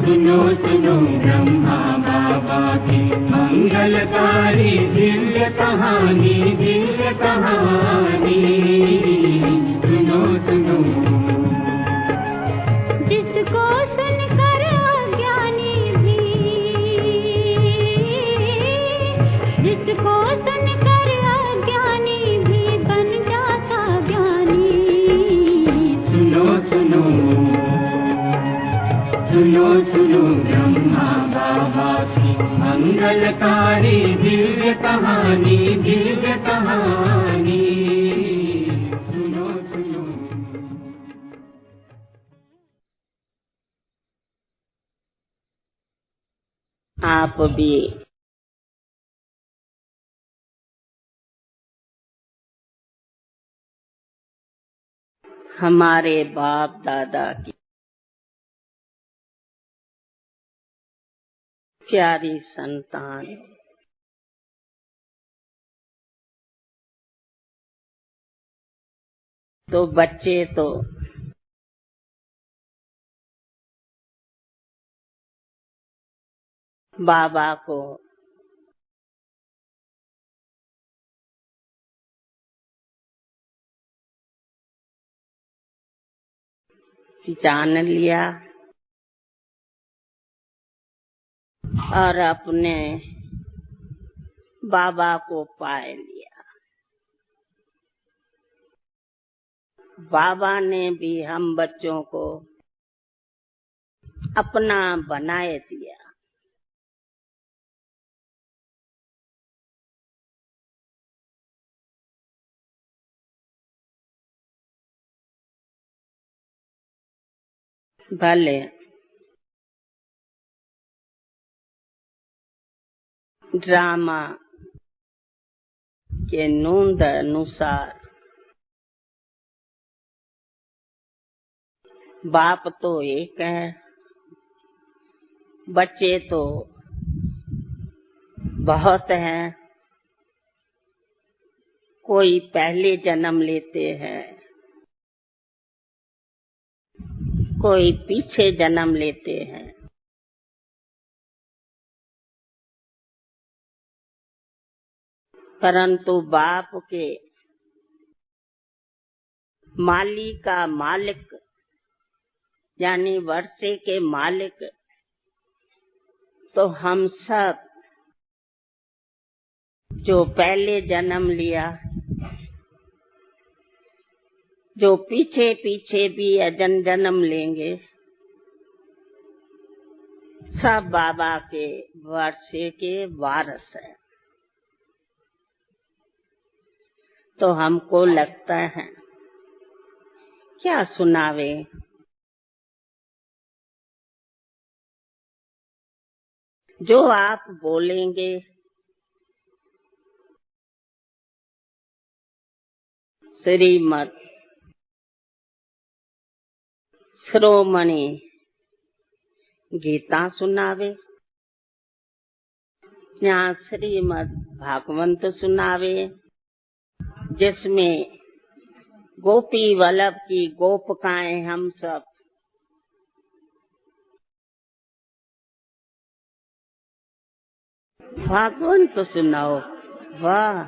सुनो सुनो ब्रह्मा बाबा की मंगलकारी दिव्य कहानी, दिव्य कहानी। सुनो सुनो। जिसको सुनकर अज्ञानी भी, जिसको सुनकर अज्ञानी भी बन जाता ज्ञानी। सुनो सुनो, सुनो सुनो ब्रह्मा बाबा की मंगलकारी दिव्य कहानी, दिव्य कहानी। सुनो सुनो। आप भी हमारे बाप दादा की प्यारी संतान, तो बच्चे तो बाबा को जान लिया और अपने बाबा को पाए लिया। बाबा ने भी हम बच्चों को अपना बनाए दिया। भले ड्रामा के नूंद अनुसार बाप तो एक है, बच्चे तो बहुत हैं। कोई पहले जन्म लेते हैं, कोई पीछे जन्म लेते हैं। परंतु बाप के माली का मालिक यानी वर्षे के मालिक तो हम सब जो पहले जन्म लिया, जो पीछे पीछे भी जन्म लेंगे, सब बाबा के वर्षे के वारस हैं। तो हमको लगता है क्या सुनावे, जो आप बोलेंगे श्रीमद् श्रोमणी गीता सुनावे या श्रीमद् भागवत सुनावे, जिसमें गोपी वल्लभ की गोपिकाएं हम सब भागवत तो सुनाओ। वाह,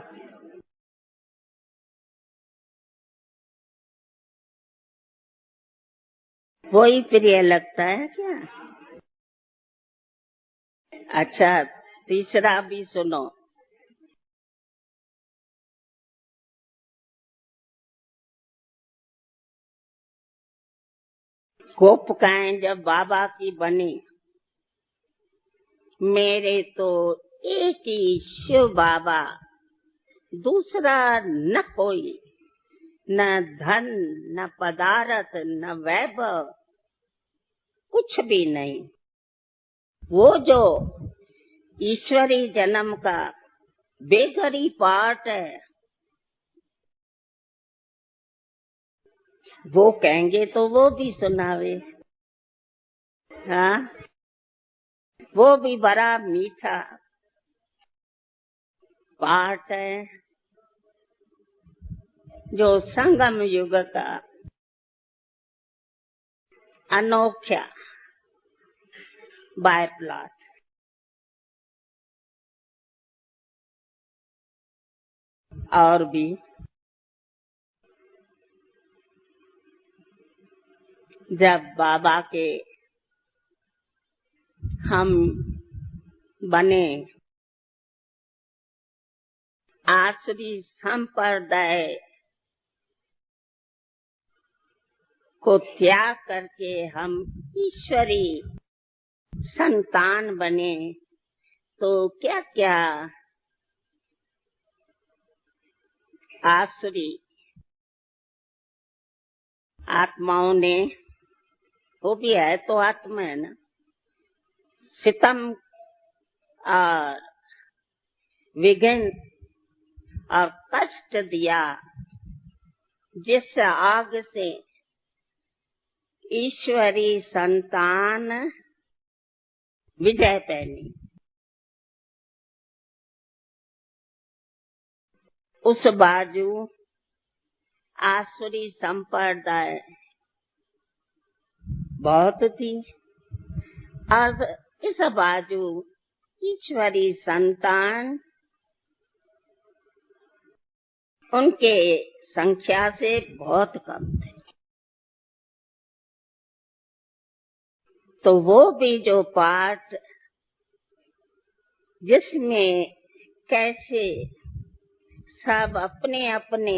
वही प्रिय लगता है क्या? अच्छा, तीसरा भी सुनो। गोपिकाएं जब बाबा की बनी, मेरे तो एक ही शिव बाबा, दूसरा न कोई, न धन न पदार्थ न वैभव, कुछ भी नहीं। वो जो ईश्वरी जन्म का बेघरी पाठ है, वो कहेंगे तो वो भी सुनावे। हाँ, वो भी बड़ा मीठा पाठ है, जो संगम युग का अनोखा बाय प्लॉट। और भी जब बाबा के हम बने, आसुरी संप्रदाय को त्याग करके हम ईश्वरी संतान बने, तो क्या क्या आसुरी आत्माओं ने, वो भी है तो आत्मा है ना, सितम और विघ्न और कष्ट दिया, जिस आग से ईश्वरी संतान विजय पैनी, उस बाजू आसुरी संप्रदाय बहुत थी और इस बाजू ईश्वरी संतान उनके संख्या से बहुत कम थे। तो वो भी जो पाठ जिसमें कैसे सब अपने अपने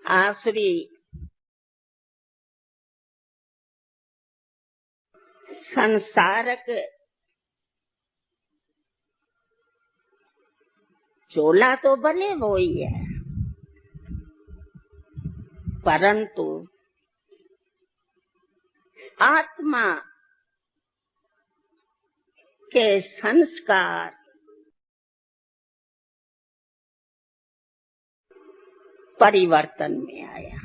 आसुरी संसारक चोला तो भले वो ही है, परंतु आत्मा के संस्कार परिवर्तन में आया।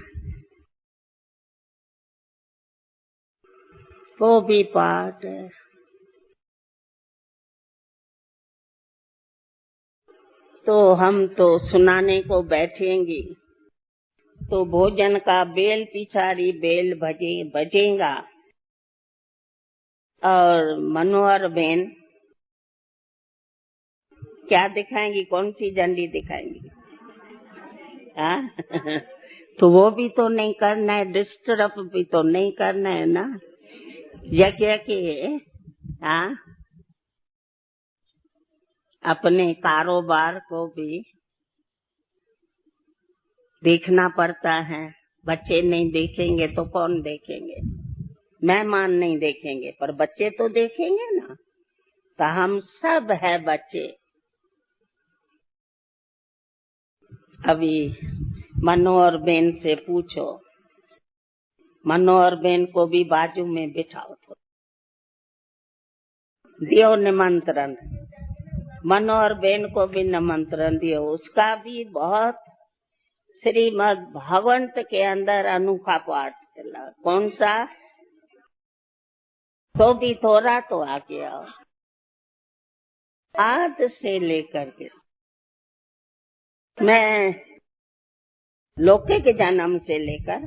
वो भी पाठ तो हम तो सुनाने को बैठेंगे तो भोजन का बेल पिछाड़ी बेल बजेगा। और मनोहर बहन क्या दिखाएंगी, कौन सी झंडी दिखाएंगी? तो वो भी तो नहीं करना है, डिस्टर्ब भी तो नहीं करना है ना, यज्ञ के अपने कारोबार को भी देखना पड़ता है। बच्चे नहीं देखेंगे तो कौन देखेंगे? मेहमान नहीं देखेंगे पर बच्चे तो देखेंगे ना। तो हम सब है बच्चे। अभी मनोहर बेन से पूछो, मनोहर बेन को भी बाजू में बिठाओ तो दियो निमंत्रण, मनोहर बेन को भी निमंत्रण दियो। उसका भी बहुत श्रीमद् भागवत के अंदर अनोखा पाठ चला। कौन सा? तो भी थोड़ा तो आगे आओ। आज से लेकर के मैं लौकिक जन्म से लेकर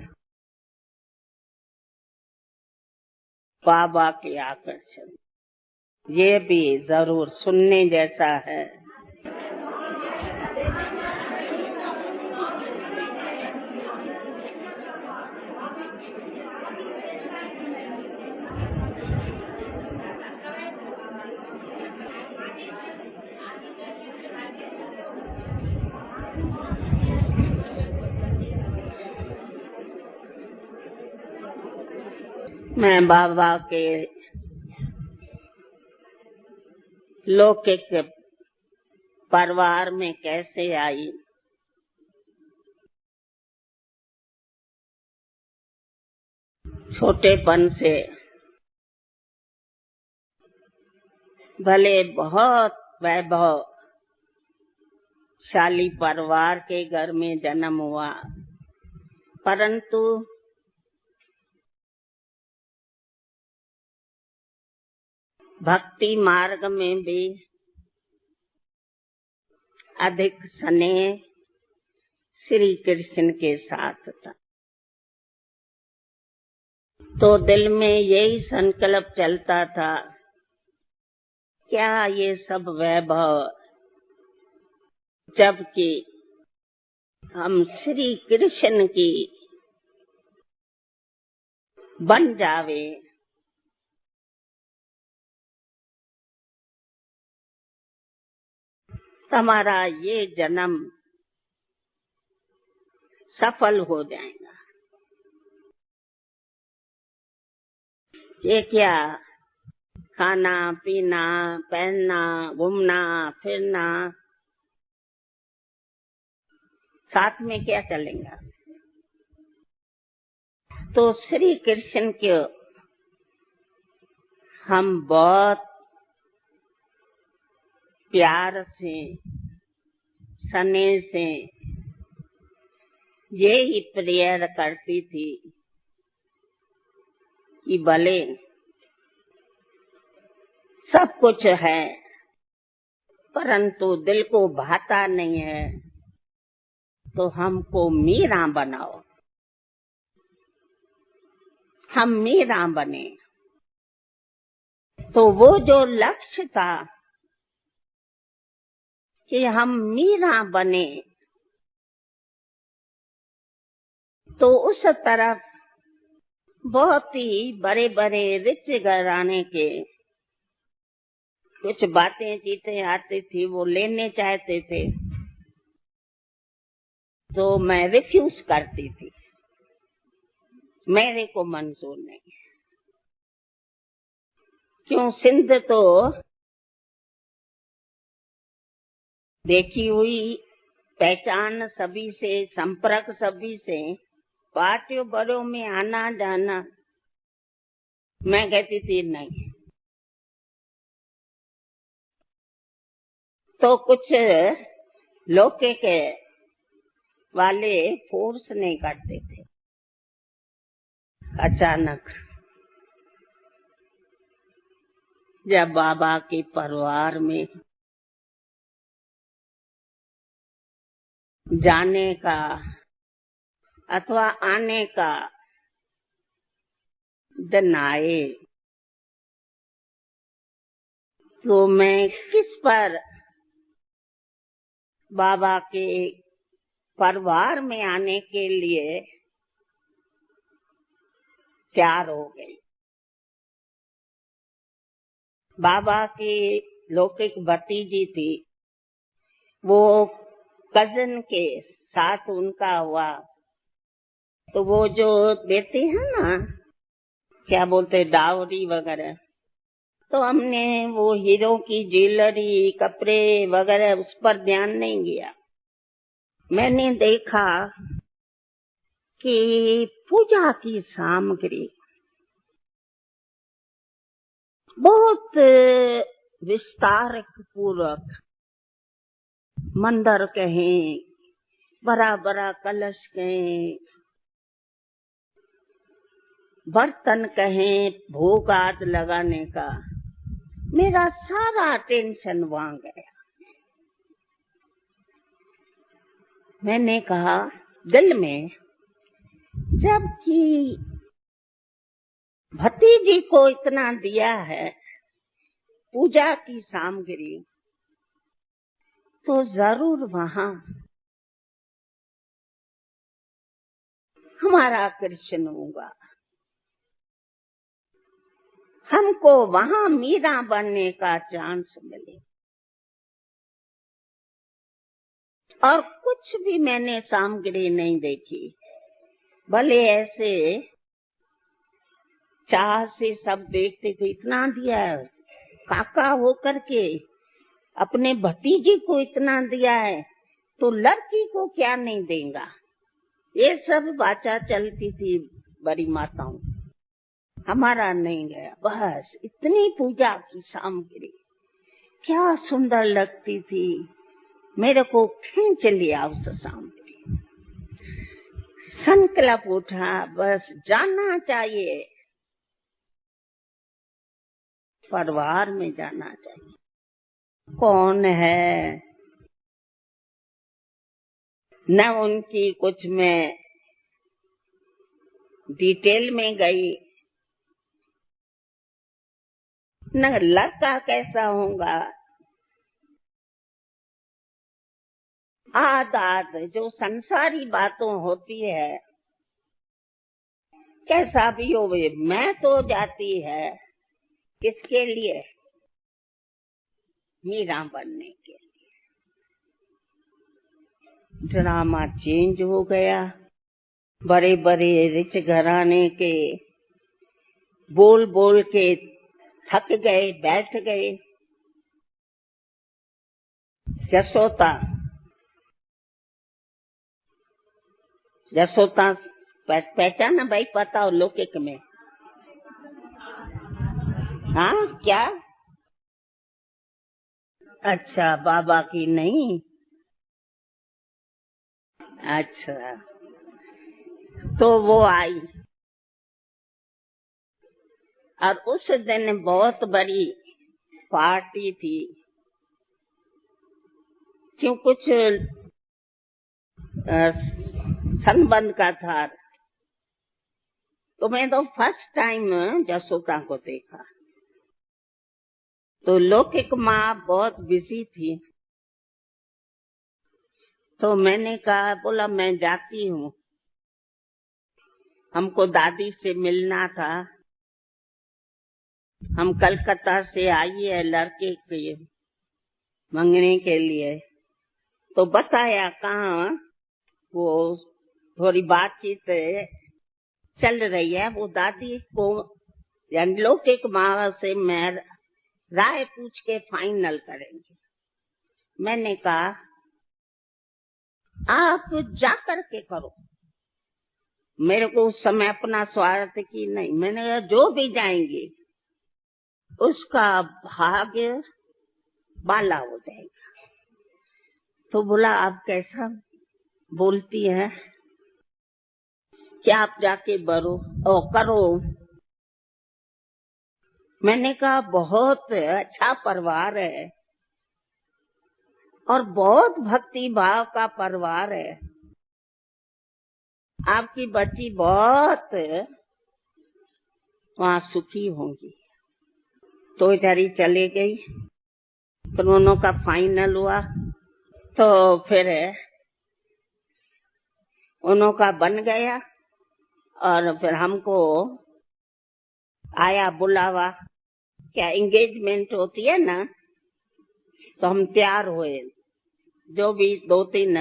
बाबा के आकर्षण, ये भी जरूर सुनने जैसा है। मैं बाबा के लौकिक परिवार में कैसे आई, छोटेपन से भले बहुत वैभवशाली परिवार के घर में जन्म हुआ, परंतु भक्ति मार्ग में भी अधिक स्नेह श्री कृष्ण के साथ था। तो दिल में यही संकल्प चलता था, क्या ये सब वैभव, जबकि हम श्री कृष्ण की बन जावे, हमारा ये जन्म सफल हो जाएगा। ये क्या खाना पीना पहनना घूमना फिरना, साथ में क्या चलेगा? तो श्री कृष्ण के हम बहुत प्यार से स्नेह से ये ही प्रेयर करती थी कि भले सब कुछ है परंतु दिल को भाता नहीं है, तो हमको मीरा बनाओ, हम मीरा बने। तो वो जो लक्ष्य था कि हम मीरा बने, तो उस तरफ बहुत ही बड़े बड़े रिच घराने के कुछ बातें चीतें आती थी, वो लेने चाहते थे तो मैं रिफ्यूज करती थी, मेरे को मंजूर नहीं। क्यों, सिंध तो देखी हुई, पहचान सभी से, संपर्क सभी से, पार्टियों बड़ों में आना जाना, मैं कहती थी नहीं। तो कुछ लोके के वाले फोर्स नहीं करते थे। अचानक जब बाबा के परिवार में जाने का अथवा आने का दिन आए, तो मैं किस पर बाबा के परिवार में आने के लिए तैयार हो गई। बाबा की लौकिक भतीजी थी, वो कजन के साथ उनका हुआ, तो वो जो देते हैं ना, क्या बोलते, डावरी वगैरह, तो हमने वो हीरो की ज्वेलरी कपड़े वगैरह उस पर ध्यान नहीं दिया। मैंने देखा कि पूजा की सामग्री बहुत विस्तार पूर्वक, मंदिर कहें, बड़ा बड़ा कलश कहें, बर्तन कहें, भोग आदि लगाने का, मेरा सारा टेंशन वहां गया। मैंने कहा दिल में, जबकि भतीजी को इतना दिया है पूजा की सामग्री, तो जरूर वहां हमारा कृष्ण होगा, हमको वहां मीरा बनने का चांस मिले। और कुछ भी मैंने सामग्री नहीं देखी, भले ऐसे चाह से सब देखते थे, इतना दिया है, काका होकर के अपने भतीजी को इतना दिया है, तो लड़की को क्या नहीं देगा, ये सब बातें चलती थी बड़ी माताओं। हमारा नहीं गया, बस इतनी पूजा की सामग्री क्या सुंदर लगती थी, मेरे को खींच लिया उस सामग्री। संकल्प उठा, बस जाना चाहिए, परिवार में जाना चाहिए। कौन है, न उनकी कुछ मैं डिटेल में गई, न लड़का कैसा होगा। आद जो संसारी बातों होती है, कैसा भी हो, मैं तो जाती है किसके लिए? मीरा बनने के लिए। ड्रामा चेंज हो गया। बड़े बड़े रिच घराने के बोल बोल के थक गए, बैठ गए। जसोता पहचाना भाई? पता हो लौकिक में? हाँ क्या? अच्छा, बाबा की नहीं। अच्छा, तो वो आई और उस दिन बहुत बड़ी पार्टी थी। क्यों कुछ संबंध का था। तो मैं तो फर्स्ट टाइम जसोता को देखा। तो लौकिक माँ बहुत बिजी थी, तो मैंने कहा, बोला मैं जाती हूँ, हमको दादी से मिलना था, हम कलकत्ता से आई है लड़के के मंगने के लिए। तो बताया कहाँ, वो थोड़ी बातचीत चल रही है। वो दादी को लौकिक माँ से मैं राय पूछ के फाइनल करेंगे। मैंने कहा आप जाकर के करो, मेरे को उस समय अपना स्वार्थ की नहीं। मैंने कहा जो भी जाएंगे उसका भाग्य बाला हो जाएगा। तो बोला आप कैसा बोलती है, क्या आप जाके करो। मैंने कहा बहुत अच्छा परिवार है और बहुत भक्ति भाव का परिवार है, आपकी बच्ची बहुत वहाँ सुखी होंगी। तो इधर चले गई। तो दोनों का फाइनल हुआ। तो फिर उन्हों का बन गया और फिर हमको आया बुलावा। क्या एंगेजमेंट होती है ना, तो हम तैयार हुए। जो भी 2-3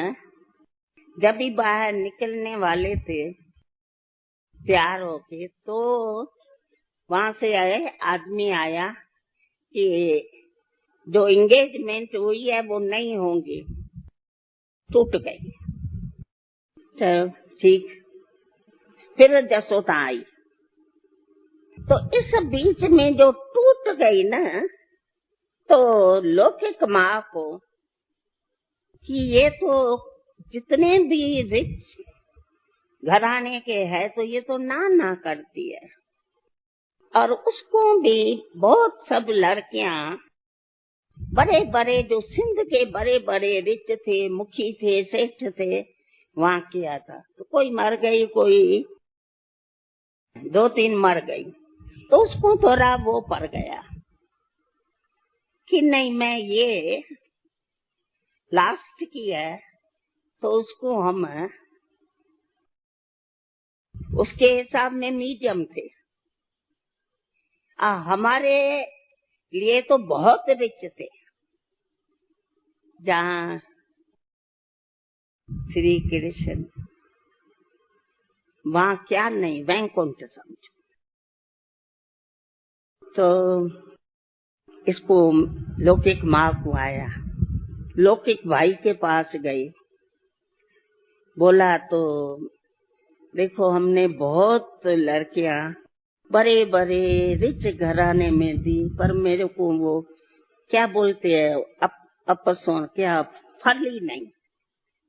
जब भी बाहर निकलने वाले थे तैयार होके, तो वहां से आदमी आया कि जो एंगेजमेंट हुई है वो नहीं होंगी, टूट गई। तो ठीक, फिर जसोता आई। तो इस बीच में जो टूट गई ना, तो लौकिक माँ को कि ये तो जितने भी रिच घराने के है तो ये तो ना करती है। और उसको भी बहुत सब लड़कियां बड़े बड़े जो सिंध के बड़े बड़े रिच थे, मुखी थे, सेठ थे, वहां किया था। तो कोई मर गई, कोई 2-3 मर गई। तो उसको थोड़ा वो पड़ गया कि नहीं मैं ये लास्ट की है, तो उसको हम उसके हिसाब में मीडियम थे। हमारे लिए तो बहुत रिच थे, जहाँ श्री कृष्ण, वहाँ क्या नहीं, वैकुंठ समझो। तो इसको लौकिक माँ को आया, लौकिक भाई के पास गई, बोला तो देखो हमने बहुत लड़कियां बड़े बड़े रिच घराने में दी, पर मेरे को वो क्या बोलते हैं अपसोन, क्या फली नहीं।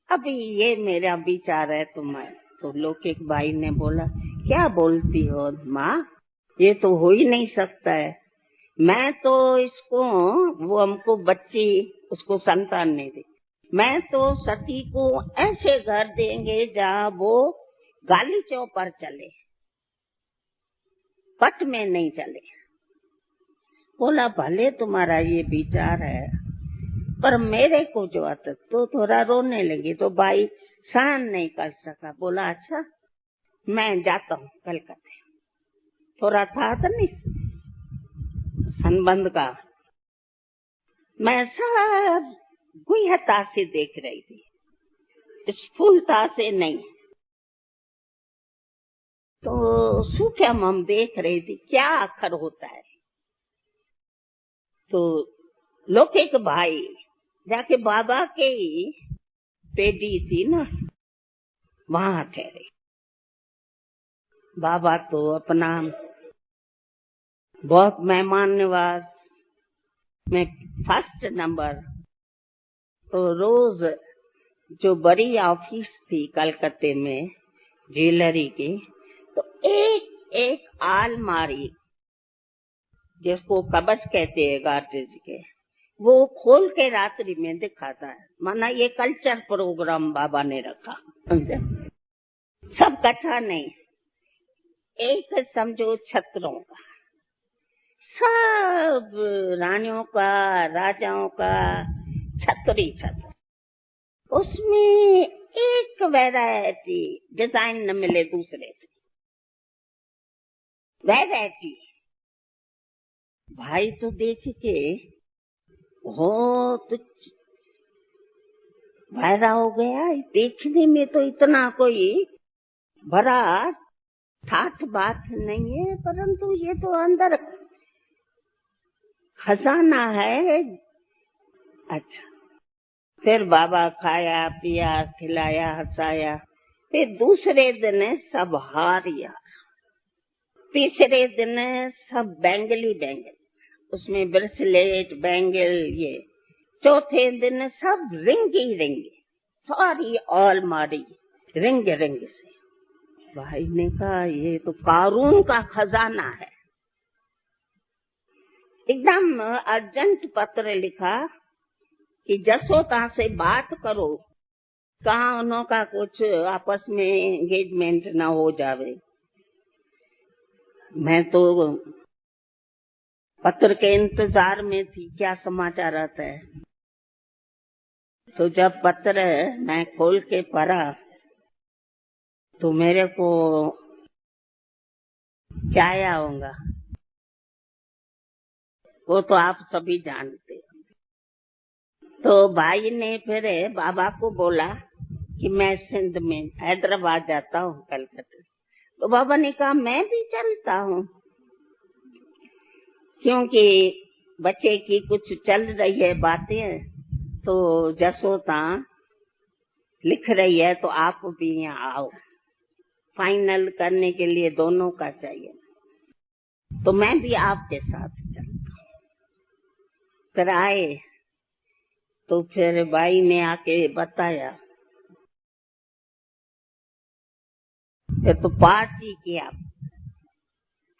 अभी ये मेरा विचार है तुम्हें। तो लौकिक भाई ने बोला क्या बोलती हो माँ, ये तो हो ही नहीं सकता है। मैं तो इसको, वो हमको बच्ची, उसको संतान नहीं दी, मैं तो सती को ऐसे घर देंगे जहाँ वो गालीचों पर चले, पट में नहीं चले। बोला भले तुम्हारा ये विचार है, पर मेरे को जो आता तो थोड़ा रोने लगी, तो भाई सहन नहीं कर सका। बोला अच्छा मैं जाता हूँ कलकत्ते। थोड़ा था तो नहीं संबंध का, मैं सब गुह्यता से देख रही थी, स्थूलता से नहीं। तो सूक्ष्म हम देख रही थी क्या अखर होता है। तो लौकिक भाई जाके बाबा के पेटी थी ना, वहां ठहरे। बाबा तो अपना बहुत मेहमान नवाज में फर्स्ट नंबर। तो रोज जो बड़ी ऑफिस थी कलकत्ते में ज्वेलरी की, तो एक एक आलमारी जिसको कबच कहते हैं गार्डेज के, वो खोल के रात्रि में दिखाता है। माना ये कल्चर प्रोग्राम बाबा ने रखा, समझे? सब कथा नहीं, एक समझो छत्रों का, सब रानियों का राजाओं का छत्री छत्र। उसमें एक वैरायटी डिजाइन न मिले दूसरे से, वैरायटी। भाई तो देख के बहुत भरा हो गया। देखने में तो इतना कोई भरा ठाठ बात नहीं है, परंतु ये तो अंदर खजाना है। अच्छा, फिर बाबा खाया पिया खिलाया हंसाया। फिर दूसरे दिन सब हारिया, तीसरे दिन सब बैंगली बैंगल, उसमें ब्रेसलेट बैंगल ये। चौथे दिन सब रिंगी रिंगी, सारी अलमारी रिंग रिंग से। भाई ने कहा ये तो कारून का खजाना है। एकदम अर्जेंट पत्र लिखा कि जसोदा से बात करो, कहा उन्हों का कुछ आपस में एंगेजमेंट ना हो जावे। मैं तो पत्र के इंतजार में थी क्या समाचार आता है। तो जब पत्र मैं खोल के पढ़ा तो मेरे को क्या आया होगा वो तो आप सभी जानते हैं। तो भाई ने फिर बाबा को बोला कि मैं सिंध में हैदराबाद जाता हूँ कलकत्ते। तो बाबा ने कहा मैं भी चलता हूँ, क्योंकि बच्चे की कुछ चल रही है बातें, तो जसोदा लिख रही है, तो आप भी यहाँ आओ, फाइनल करने के लिए दोनों का चाहिए। तो मैं भी आपके साथ चलता हूँ। फिर आए तो फिर भाई ने आके बताया, फिर तो पार्टी किया,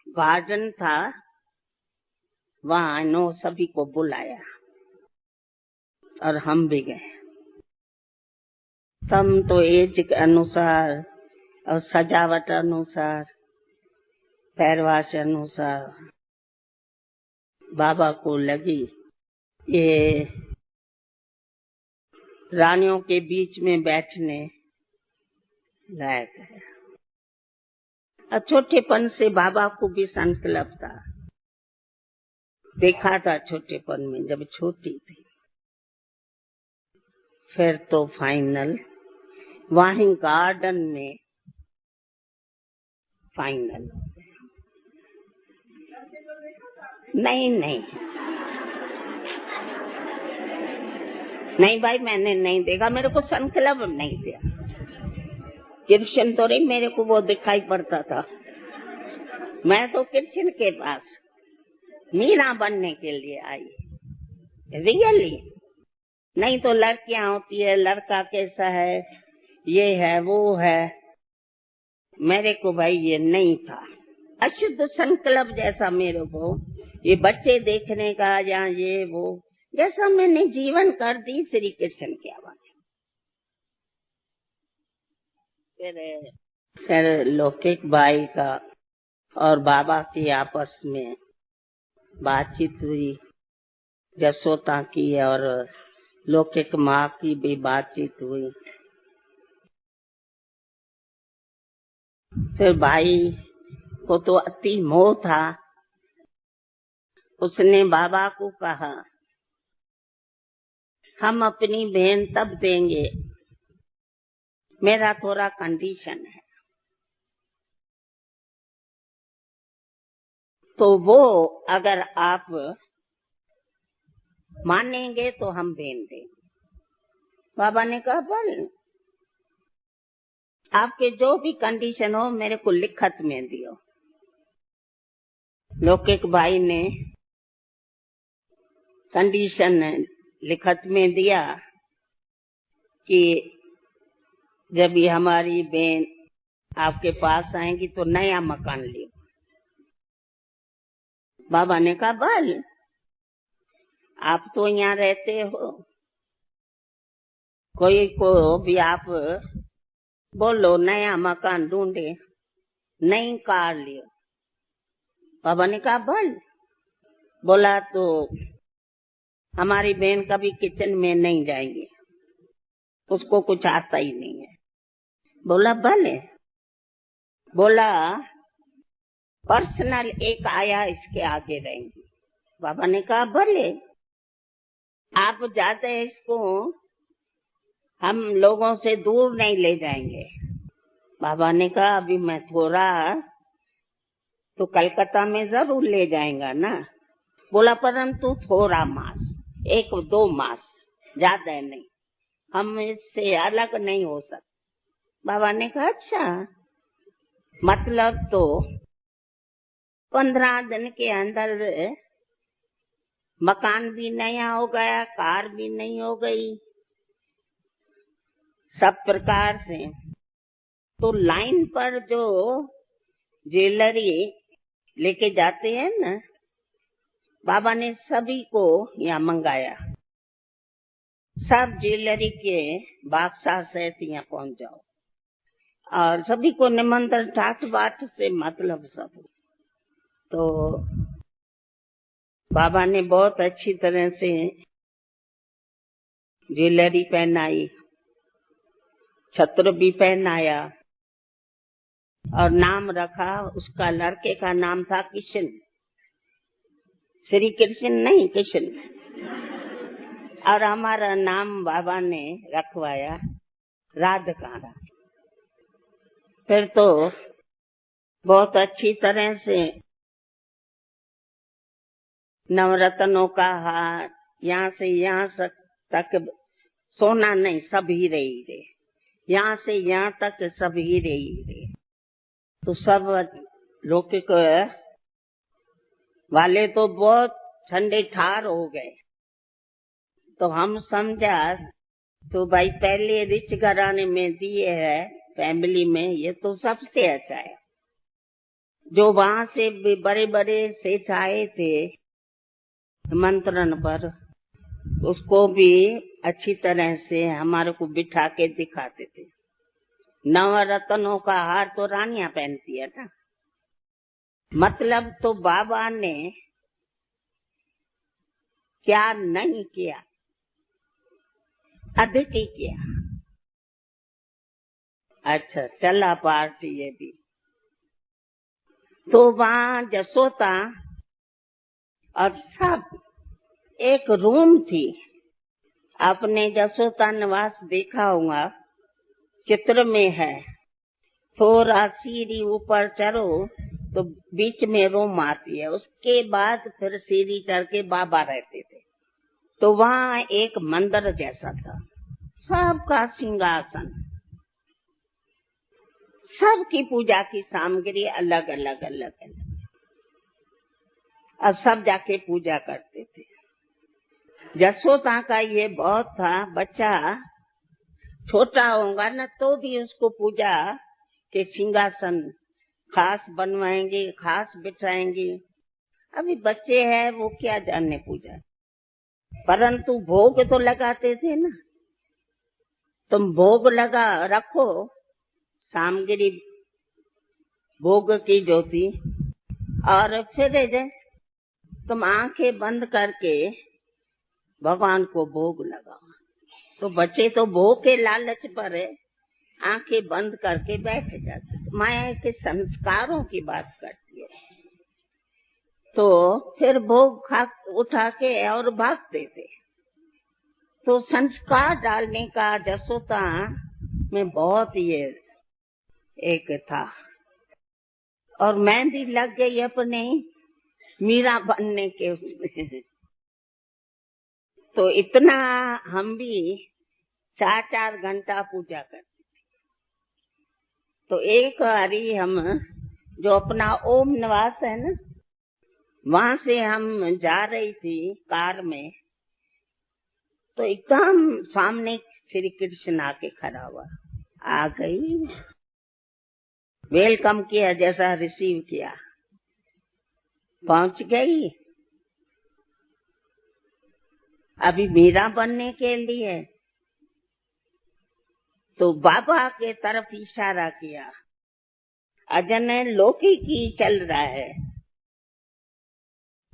गार्डन था वहां, नो सभी को बुलाया और हम भी गए। तम तो एज के अनुसार और सजावट अनुसार पहरवाश अनुसार बाबा को लगी ये रानियों के बीच में बैठने लायक है। और छोटेपन से बाबा को भी संकल्प था, देखा था छोटेपन में जब छोटी थी। फिर तो फाइनल वहीं गार्डन में फाइनल। नहीं भाई मैंने नहीं देखा, मेरे को संकल्प नहीं दिया। कृष्ण तो नहीं मेरे को वो दिखाई पड़ता था। मैं तो कृष्ण के पास मीरा बनने के लिए आई, रियली। नहीं तो लड़कियां होती है, लड़का कैसा है, ये है वो है। मेरे को भाई ये नहीं था। अशुद्ध संकल्प जैसा मेरे को ये बच्चे देखने का या ये वो, जैसा मैंने जीवन कर दी श्री कृष्ण की आवाज। फिर लौकिक भाई का और बाबा की आपस में बातचीत हुई, यशोदा की और लौकिक माँ की भी बातचीत हुई। फिर भाई को तो अति मोह था, उसने बाबा को कहा हम अपनी बहन तब देंगे, मेरा थोड़ा कंडीशन है। तो वो अगर आप मानेंगे तो हम बहन देंगे। बाबा ने कहा बोल, आपके जो भी कंडीशन हो मेरे को लिखत में दियो। लौकिक भाई ने कंडीशन लिखत में दिया कि जब ये हमारी बहन आपके पास आएंगी तो नया मकान लियो। बाबा ने कहा बोल, आप तो यहाँ रहते हो, कोई को भी आप बोलो नया मकान ढूंढे, नई कार लियो। बाबा ने कहा बोल, बोला तो हमारी बहन कभी किचन में नहीं जाएंगी, उसको कुछ आता ही नहीं है। बोला भले, बोला पर्सनल एक आया इसके आगे रहेंगी। बाबा ने कहा भले, आप ज्यादा इसको हम लोगों से दूर नहीं ले जाएंगे। बाबा ने कहा अभी मैं थोड़ा तो कलकत्ता में जरूर ले जाएगा ना। बोला परंतु थोड़ा मास, 1-2 मास, ज्यादा नहीं, हम इससे अलग नहीं हो सकते। बाबा ने कहा अच्छा, मतलब तो 15 दिन के अंदर मकान भी नया हो गया, कार भी नहीं हो गई, सब प्रकार से। तो लाइन पर जो ज्वेलरी लेके जाते हैं ना, बाबा ने सभी को यहाँ मंगाया, सब ज्वेलरी के बादशाह से यहाँ पहुंच जाओ, और सभी को निमंत्रण ठाट बाट से मतलब सब। तो बाबा ने बहुत अच्छी तरह से ज्वेलरी पहनाई, छत्र भी पहनाया, और नाम रखा। उसका लड़के का नाम था किशन, श्री कृष्ण नहीं, किशन। और हमारा नाम बाबा ने रखवाया राधकारा। फिर तो बहुत अच्छी तरह से नवरत्नों का हार, यहाँ से यहाँ तक सोना नहीं, सब हीरे हीरे, यहाँ से यहाँ तक सब हीरे हीरे। तो सब लौकिक वाले तो बहुत ठंडे ठार हो गए। तो हम समझा तो भाई पहले रिच घराने में दिए है, फैमिली में, ये तो सबसे अच्छा है। जो वहां से भी बड़े बड़े सेठ आए थे निमंत्रण पर, उसको भी अच्छी तरह से हमारे को बिठा के दिखाते थे। नवरत्नों का हार तो रानियां पहनती है ना। मतलब तो बाबा ने क्या नहीं किया, अधिक ही किया। अच्छा चला पार्टी ये भी। तो वहाँ जसोदा और सब एक रूम थी। आपने जसोदा निवास देखा होगा, चित्र में है। थोड़ा सीढ़ी ऊपर चढ़ो तो बीच में रूम आती है, उसके बाद फिर सीढ़ी चढ़ के बाबा रहते थे। तो वहाँ एक मंदिर जैसा था, सबका सिंहासन, सबकी पूजा की सामग्री अलग अलग अलग अलग, और सब जाके पूजा करते थे। जसोदा का ये बहुत था, बच्चा छोटा होगा ना तो भी उसको पूजा के सिंहासन खास बनवाएंगे, खास बिठाएंगे। अभी बच्चे हैं वो क्या जाने पूजा, परंतु भोग तो लगाते थे ना। तुम भोग लगा रखो, सामग्री भोग की जो थी, और फिर तुम आंखें बंद करके भगवान को भोग लगाओ। तो बच्चे तो भोग के लालच पर आंखें बंद करके बैठ जाते। माया के संस्कारों की बात करती है। तो फिर भोग खा उठा के और भागते थे। तो संस्कार डालने का जसोता में बहुत ये एक था। और मैं भी लग गई अपने मीरा बनने के उसमें। तो इतना हम भी 4-4 घंटा पूजा करते थे। तो एक बारी हम जो अपना ओम निवास है ना, वहां से हम जा रही थी कार में, तो एकदम सामने श्री कृष्ण आके खड़ा हुआ। आ गई, वेलकम किया, जैसा रिसीव किया, पहुंच गई। अभी मीरा बनने के लिए तो बाबा के तरफ इशारा किया। अजन लौकी की चल रहा है।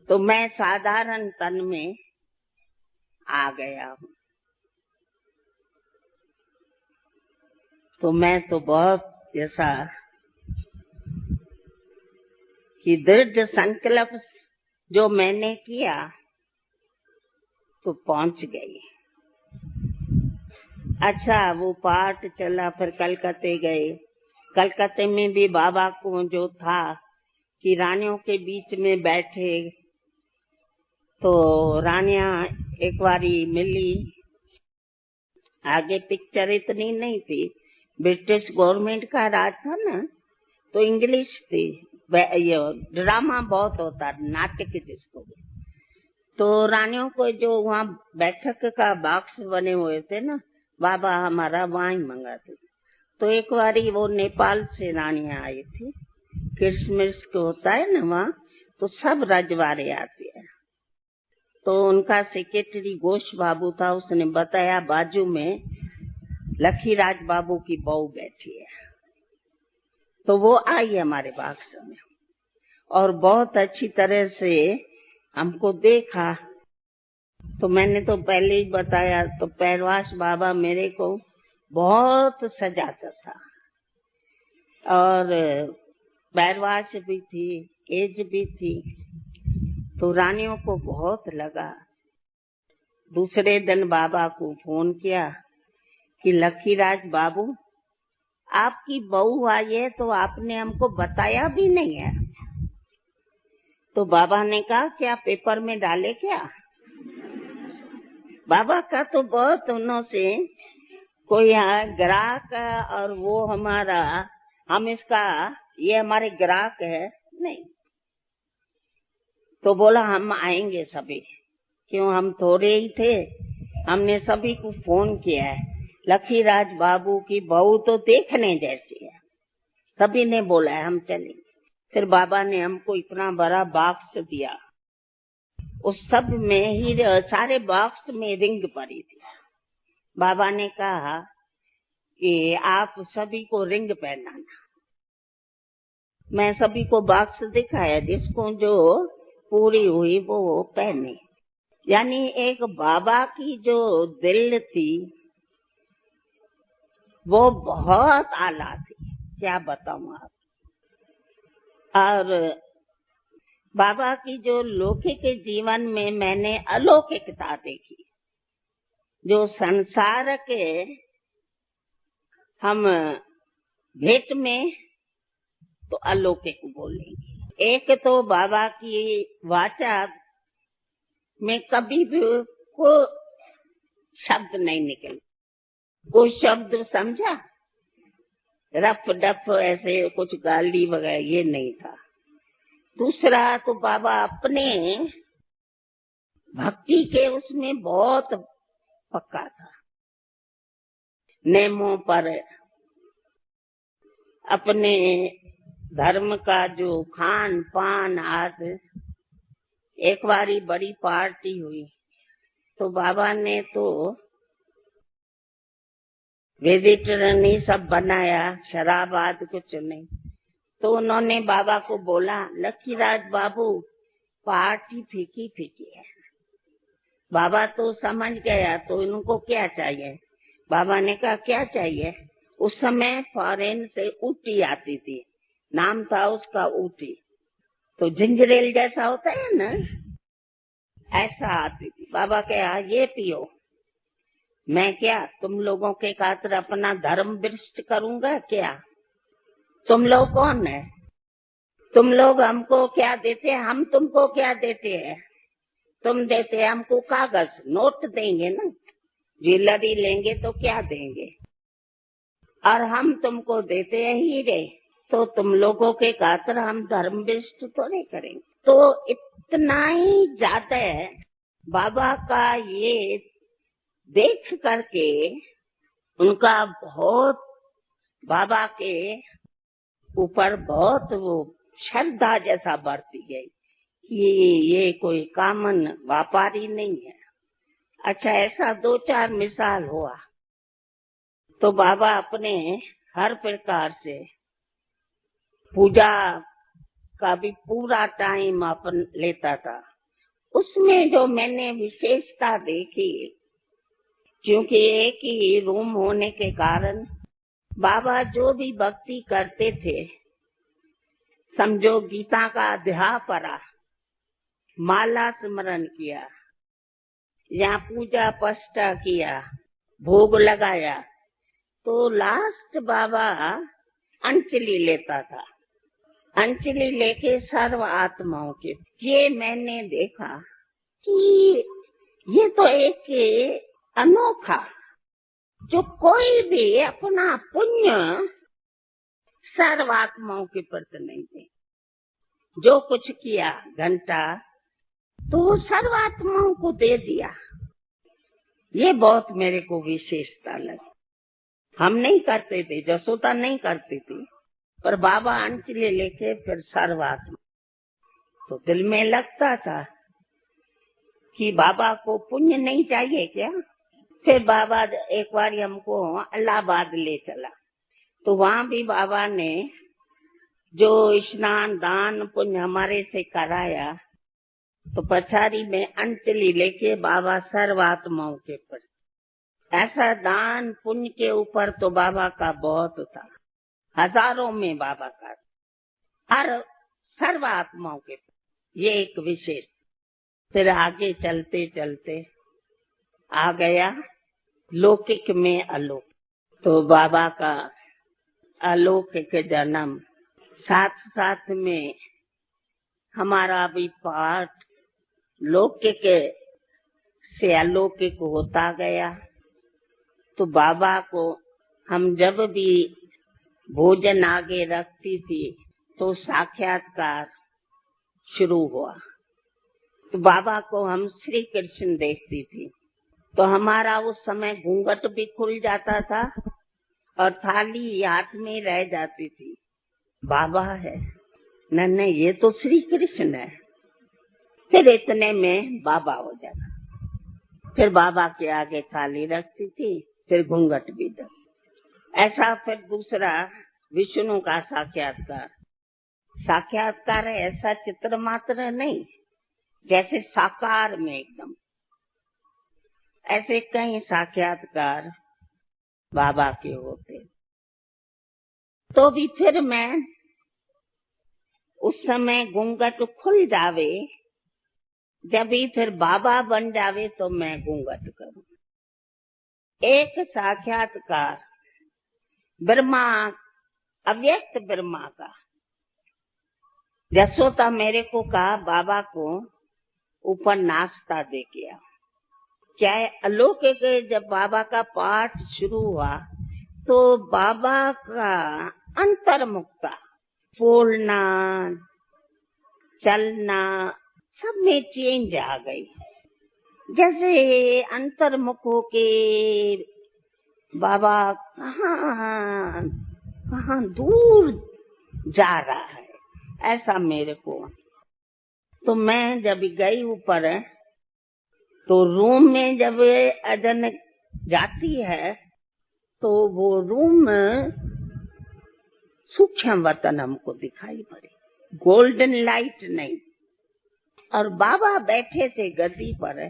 तो मैं साधारण तन में आ गया हूँ। तो मैं तो बहुत ऐसा कि दृढ़ संकल्प जो मैंने किया तो पहुंच गई। अच्छा, वो पाठ चला, फिर कलकत्ते गए। कलकत्ते में भी बाबा को जो था कि रानियों के बीच में बैठे, तो रानियां एक बारी मिली। आगे पिक्चर इतनी नहीं थी, ब्रिटिश गवर्नमेंट का राज था ना, तो इंग्लिश थी। ड्रामा बहुत होता, नाटक जिसको। तो रानियों को जो वहाँ बैठक का बॉक्स बने हुए थे ना, बाबा हमारा वहाँ ही मंगाते। तो एक बारी वो नेपाल से रानियां आई थी। क्रिसमस को होता है ना वहाँ, तो सब रजवाड़े आते हैं। तो उनका सेक्रेटरी घोष बाबू था, उसने बताया बाजू में लखीराज बाबू की बहू बैठी है। तो वो आई हमारे बॉक्स में और बहुत अच्छी तरह से हमको देखा। तो मैंने तो पहले ही बताया, तो पैरवास बाबा मेरे को बहुत सजाता था और पैरवास भी थी, एज भी थी। तो रानियों को बहुत लगा। दूसरे दिन बाबा को फोन किया कि लखीराज बाबू, आपकी बहू आई है, तो आपने हमको बताया भी नहीं है। तो बाबा ने कहा क्या पेपर में डाले क्या? बाबा का तो बहुत उन्हों से कोई ग्राहक और वो हमारा, हम इसका, ये हमारे ग्राहक है नहीं। तो बोला हम आएंगे सभी, क्यों हम थोड़े ही थे। हमने सभी को फोन किया है, लखीराज बाबू की बहू तो देखने जैसी है। सभी ने बोला है हम चलेंगे। फिर बाबा ने हमको इतना बड़ा बॉक्स दिया, उस सब में ही सारे बॉक्स में रिंग पड़ी थी। बाबा ने कहा कि आप सभी को रिंग पहनाना। मैं सभी को बॉक्स दिखाया, जिसको जो पूरी हुई वो पहने। यानी एक बाबा की जो दिल थी वो बहुत आला थी, क्या बताऊं आप। और बाबा की जो लौकिक जीवन में मैंने अलौकिकता देखी, जो संसार के हम भेंट में तो अलौकिक बोलेंगे। एक तो बाबा की वाचा में कभी भी को शब्द नहीं निकले, कोई शब्द समझा, रफ डफ ऐसे कुछ गाली वगैरह ये नहीं था। दूसरा तो बाबा अपने भक्ति के उसमें बहुत पक्का था, नियमों पर, अपने धर्म का जो खान पान आदि। एक बारी बड़ी पार्टी हुई तो बाबा ने तो वेजिटेरियन सब बनाया, शराब आदि कुछ नहीं। तो उन्होंने बाबा को बोला, लखीराज बाबू पार्टी फीकी फीकी है। बाबा तो समझ गया, तो इनको क्या चाहिए? बाबा ने कहा क्या चाहिए? उस समय फॉरेन से ऊटी आती थी, नाम था उसका ऊटी, तो जिंजरेल जैसा होता है ना, ऐसा आती थी। बाबा कहा ये पियो। मैं क्या तुम लोगों के खातिर अपना धर्म भ्रष्ट करूंगा क्या? तुम लोग कौन है? तुम लोग हमको क्या देते हैं, हम तुमको क्या देते हैं? तुम देते हैं हमको कागज, नोट देंगे ना, ज्वेलरी लेंगे तो क्या देंगे, और हम तुमको देते हैं हीरे, तो तुम लोगों के खातिर हम धर्म भ्रष्ट तो नहीं करेंगे। तो इतना ही ज्यादा है बाबा का ये देख करके उनका बहुत, बाबा के ऊपर बहुत वो श्रद्धा जैसा बढ़ती गई कि ये कोई कामन व्यापारी नहीं है। अच्छा, ऐसा 2-4 मिसाल हुआ तो बाबा अपने हर प्रकार से पूजा का भी पूरा टाइम अपन लेता था। उसमें जो मैंने विशेषता देखी, क्योंकि एक ही रूम होने के कारण बाबा जो भी भक्ति करते थे, समझो गीता का अध्याय पढ़ा, माला स्मरण किया या पूजा पष्टा किया, भोग लगाया, तो लास्ट बाबा अंजलि लेता था। अंजलि लेके सर्व आत्माओं के, ये मैंने देखा कि ये तो एक अनोखा, जो कोई भी अपना पुण्य सर्व आत्माओं के प्रति नहीं दे, जो कुछ किया घंटा तो सर्व आत्माओं को दे दिया। ये बहुत मेरे को विशेषता लगी। हम नहीं करते थे, जसोदा नहीं करती थी, पर बाबा अंजलि लेके फिर सर्वात्मा, तो दिल में लगता था कि बाबा को पुण्य नहीं चाहिए क्या? फिर बाबा एक बार हमको इलाहाबाद ले चला, तो वहाँ भी बाबा ने जो स्नान दान पुण्य हमारे से कराया, तो पछाड़ी में अंजलि लेके बाबा सर्वात्माओं के पर, ऐसा दान पुण्य के ऊपर तो बाबा का बहुत था, हजारों में बाबा का, हर सर्वात्माओं के पर, ये एक विशेष। फिर आगे चलते चलते आ गया लौकिक में अलौकिक, तो बाबा का अलौकिक जन्म, साथ साथ में हमारा भी पाठ लौकिक से अलौकिक होता गया। तो बाबा को हम जब भी भोजन आगे रखती थी तो साक्षात्कार शुरू हुआ, तो बाबा को हम श्री कृष्ण देखती थी, तो हमारा उस समय घूंघट भी खुल जाता था और थाली हाथ में रह जाती थी। बाबा है, नहीं ये तो श्री कृष्ण है। फिर इतने में बाबा हो जाता, फिर बाबा के आगे थाली रखती थी, फिर घूंघट भी जब ऐसा। फिर दूसरा विष्णु का साक्षात्कार, साक्षात्कार ऐसा चित्र मात्र नहीं, जैसे साकार में एकदम, ऐसे कई साक्षात्कार बाबा के होते। तो भी फिर मैं उस समय घूंघट खुल जावे, जब भी फिर बाबा बन जावे तो मैं घूंघट करूं। एक साक्षात्कार ब्रह्मा, अव्यक्त ब्रह्मा का, जसोदा मेरे को कहा बाबा को ऊपर नाश्ता दे गया। क्या है, अलौकिक जब बाबा का पाठ शुरू हुआ तो बाबा का अंतर्मुखता, बोलना चलना सब में चेंज आ गई। जैसे अंतर्मुख होके बाबा कहाँ दूर जा रहा है, ऐसा मेरे को। तो मैं जब गई ऊपर, तो रूम में जब अजन जाती है तो वो रूम सूक्ष्म वतन हमको दिखाई पड़े, गोल्डन लाइट नहीं, और बाबा बैठे थे गद्दी पर,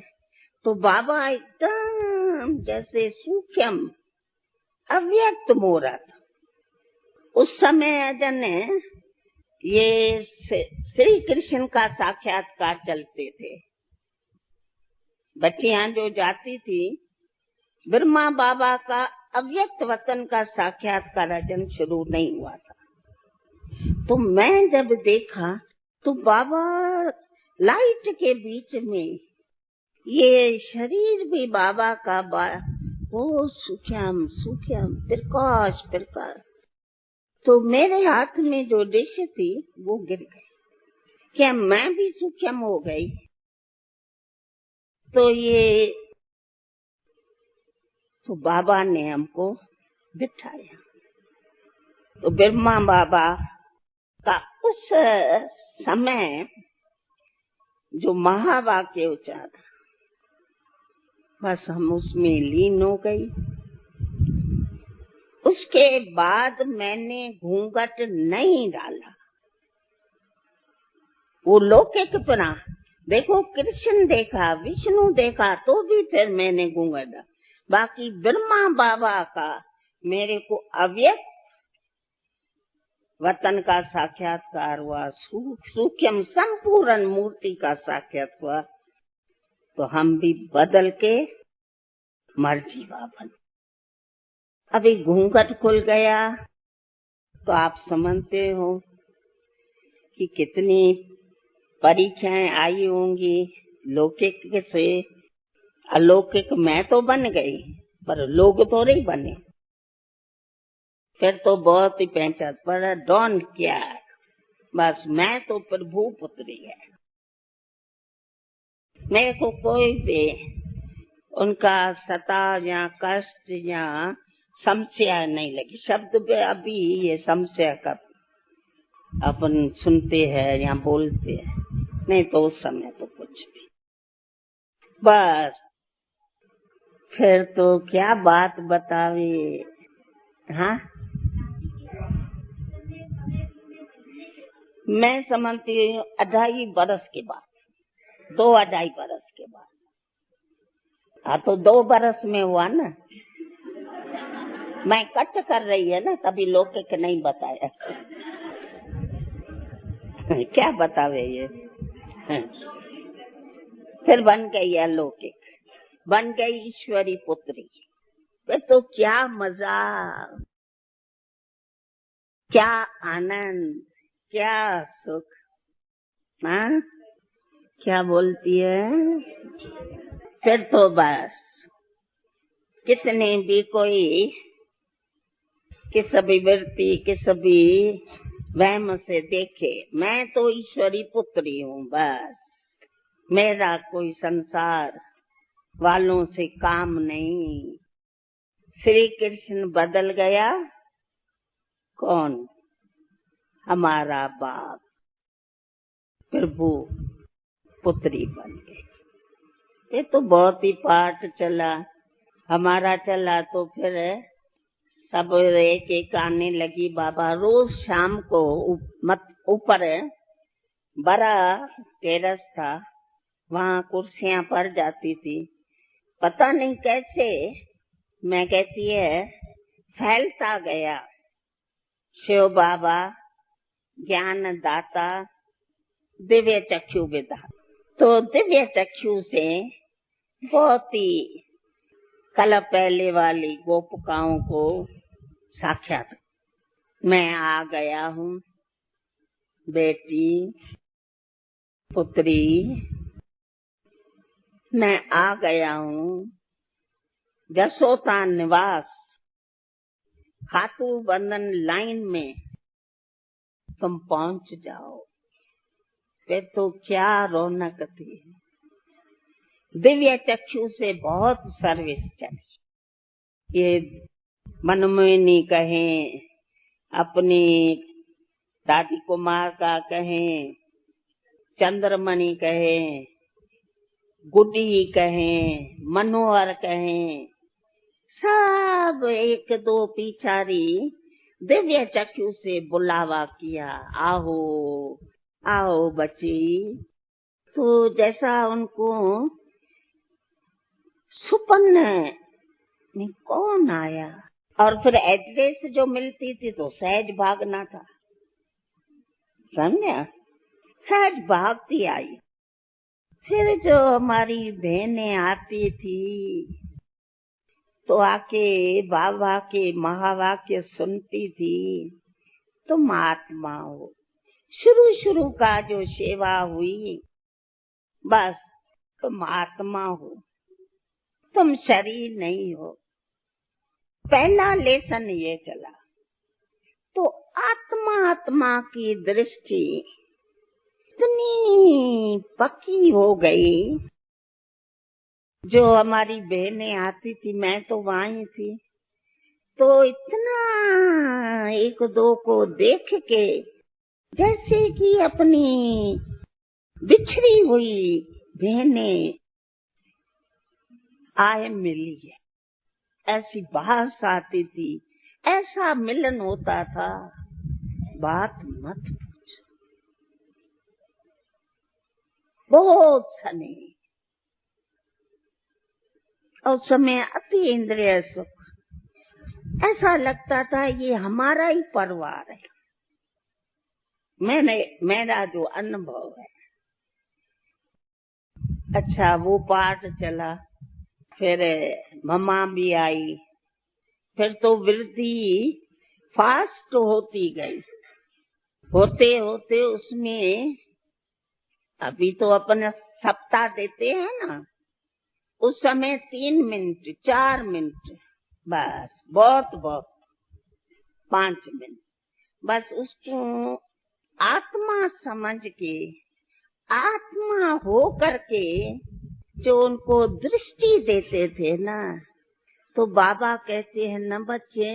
तो बाबा एकदम जैसे सूक्ष्म अव्यक्त हो रहा था। उस समय जन ये श्री कृष्ण का साक्षात्कार चलते थे। बच्चियां जो जाती थी, ब्रह्मा बाबा का अव्यक्त वतन का साक्षात्कार अजन शुरू नहीं हुआ था। तो मैं जब देखा तो बाबा लाइट के बीच में, ये शरीर भी बाबा का वो सूक्ष्म सूक्ष्म प्रकाश प्रकाश। तो मेरे हाथ में जो डिश थी वो गिर गई। क्या मैं भी सूक्ष्म हो गई? तो बाबा ने हमको बिठाया। तो ब्रह्मा बाबा का उस समय जो महावाक्य उच्चारा, बस हम उसमें लीन हो गई। उसके बाद मैंने घूंघट नहीं डाला। वो लौकिक पना देखो, कृष्ण देखा, विष्णु देखा, तो भी फिर मैंने घूंघट डाला। बाकी ब्रह्मा बाबा का मेरे को अव्यक्त वतन का साक्षात्कार हुआ, सूक्ष्म संपूर्ण मूर्ति का साक्षात हुआ। तो हम भी बदल के मर्जीवा बन। अभी घूंघट खुल गया तो आप समझते हो कि कितनी परीक्षाएं आई होंगी। लौकिक से अलौकिक मैं तो बन गई, पर लोग तो नहीं बने। फिर तो बहुत ही पहचान पर डॉन क्या है, बस मैं तो प्रभु पुत्री है। मेरे को कोई भी उनका सता या कष्ट या समस्या नहीं लगी। शब्द पे अभी ये समस्या का अपन सुनते हैं या बोलते हैं, नहीं तो उस समय तो कुछ भी। बस फिर तो क्या बात बतावे। हाँ, मैं समझती हूँ 2.5 बरस के बाद, 2-2.5 बरस के बाद। हाँ, तो 2 बरस में हुआ ना। मैं कट कर रही है ना, तभी लौकिक नहीं बताया। क्या बतावे ये। फिर बन गई अलौकिक, बन गई ईश्वरी पुत्री। वे तो क्या मजा, क्या आनंद, क्या सुख। हाँ, क्या बोलती है। फिर तो बस कितने भी कोई किस अभिवृत्ति किस भी वहम से देखे, मैं तो ईश्वरी पुत्री हूँ। बस मेरा कोई संसार वालों से काम नहीं। श्री कृष्ण बदल गया, कौन? हमारा बाप प्रभु पुत्री बन गए। ये तो बहुत ही पाठ चला हमारा चला। तो फिर सब एक एक आने लगी। बाबा रोज शाम को ऊपर बड़ा टेरेस था, वहाँ कुर्सियां पड़ जाती थी। पता नहीं कैसे, मैं कहती है फैलता गया। शिव बाबा ज्ञान दाता, दिव्य चक्षु विधाता। तो दिव्य चक्षु से बहुत ही कल पहले वाली गोपिकाओं को साक्षात मैं आ गया हूँ। बेटी पुत्री मैं आ गया हूँ। जसोता निवास खातू बंधन लाइन में तुम पहुंच जाओ। फिर तो क्या रौनक थी। दिव्य चक्षु से बहुत सर्विस चली। ये मनमोहिनी कहें, अपनी दादी कुमार का कहें, चंद्रमणि कहें, गुड्डी कहें, मनोहर कहें, सब 1-2 पिछारी दिव्य चक्षु से बुलावा किया। आओ आओ बच्ची, तो जैसा उनको सुपन्न में कौन आया, और फिर एड्रेस जो मिलती थी तो सहज भागना था, समझा, सहज भागती आई। फिर जो हमारी बहनें आती थी तो आके बाबा के महावाक्य सुनती थी, तुम आत्मा हो। शुरू का जो सेवा हुई, बस तुम आत्मा हो, तुम शरीर नहीं हो। पहला लेसन ये चला। तो आत्मा की दृष्टि इतनी पक्की हो गई। जो हमारी बहनें आती थी, मैं तो वहीं थी, तो इतना एक दो को देख के जैसे कि अपनी बिछड़ी हुई बहनें आए मिली है, ऐसी बात आती थी, ऐसा मिलन होता था, बात मत पूछो। बहुत सने उस समय अति इंद्रिय सुख, ऐसा लगता था ये हमारा ही परिवार है। मेरा जो अनुभव है। अच्छा, वो पाठ चला, फिर मम्मा भी आई, फिर तो वृद्धि फास्ट होती गई। होते होते उसमें अभी तो अपन सप्ताह देते हैं ना, उस समय 3 मिनट 4 मिनट, बस बहुत 5 मिनट, बस उसको आत्मा समझ के, आत्मा हो करके जो उनको दृष्टि देते थे ना, तो बाबा कहते हैं न बच्चे,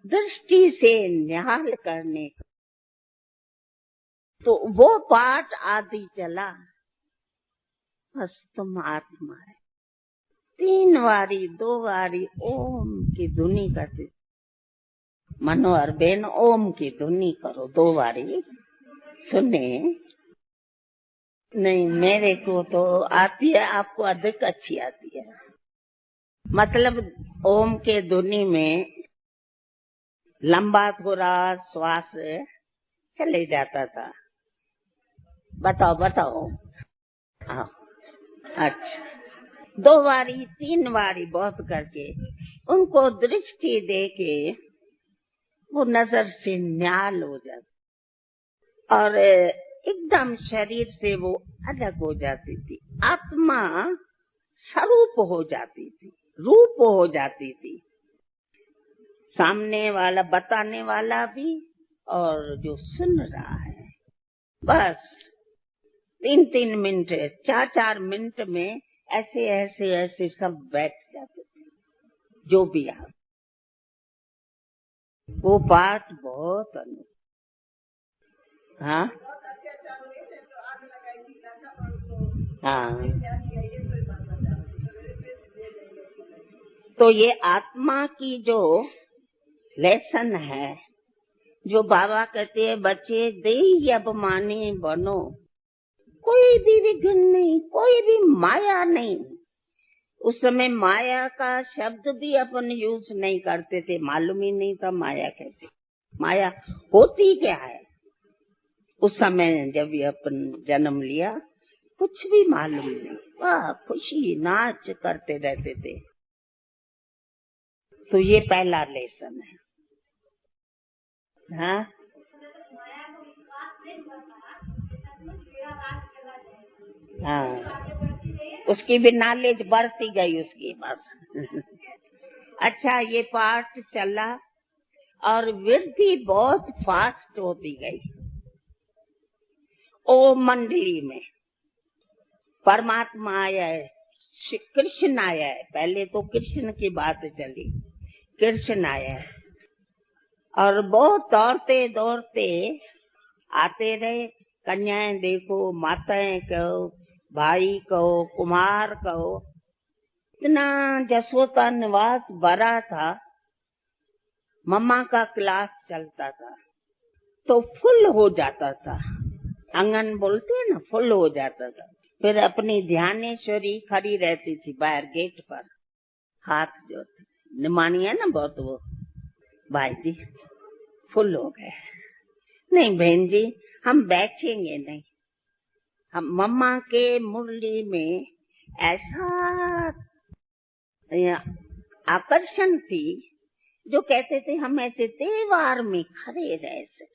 दृष्टि से निहाल करने का। तो वो पाठ आदि चला, बस तुम आत्मा है। 3 बारी 2 बारी ओम की धुनी करते। मनोहर बेन ओम की धुनी करो 2 बारी, सुने नहीं, मेरे को तो आती है, आपको अधिक अच्छी आती है। मतलब ओम के धुनी में लंबा थोड़ा श्वास चले जाता था। बताओ। हाँ, अच्छा, 2 बारी 3 बारी बहुत करके उनको दृष्टि दे के वो नजर से न्याल हो जाती और एकदम शरीर से वो अलग हो जाती थी। आत्मा स्वरूप हो जाती थी, रूप हो जाती थी। सामने वाला, बताने वाला भी और जो सुन रहा है, बस 3 मिनट 4 मिनट में ऐसे सब बैठ जाते थे। जो भी आप, वो पाठ बहुत हाँ तो ये आत्मा की जो लेसन है, जो बाबा कहते हैं बच्चे देही अभिमानी बनो, कोई भी विघ्न नहीं, कोई भी माया नहीं। उस समय माया का शब्द भी अपन यूज नहीं करते थे, मालूम ही नहीं था माया कैसे, माया होती क्या है। उस समय जब ये अपन जन्म लिया, कुछ भी मालूम नहीं, वाह खुशी नाच करते रहते थे। तो ये पहला लेसन है। हाँ, उसकी भी नॉलेज बढ़ती गई उसकी बस। अच्छा, ये पाठ चला और वृद्धि बहुत फास्ट होती गई। ओम मंडली में परमात्मा आया है, कृष्ण आया है। पहले तो कृष्ण की बात चली, कृष्ण आया है और बहुत दौड़ते आते रहे। कन्याएं देखो, माताएं कहो, भाई कहो, कुमार कहो, इतना जसोता निवास भरा था। मम्मा का क्लास चलता था तो फुल हो जाता था। आंगन बोलते हैं ना, फुल हो जाता था। फिर अपनी ध्यानेश्वरी खड़ी रहती थी बाहर गेट पर, हाथ जोड़ती, निमानी है ना बहुत वो, भाई जी फुल हो गए। नहीं बहन जी हम बैठेंगे नहीं। हम मम्मा के मुरली में ऐसा आकर्षण थी जो कहते थे हम ऐसे त्योहार में खड़े रह सकते,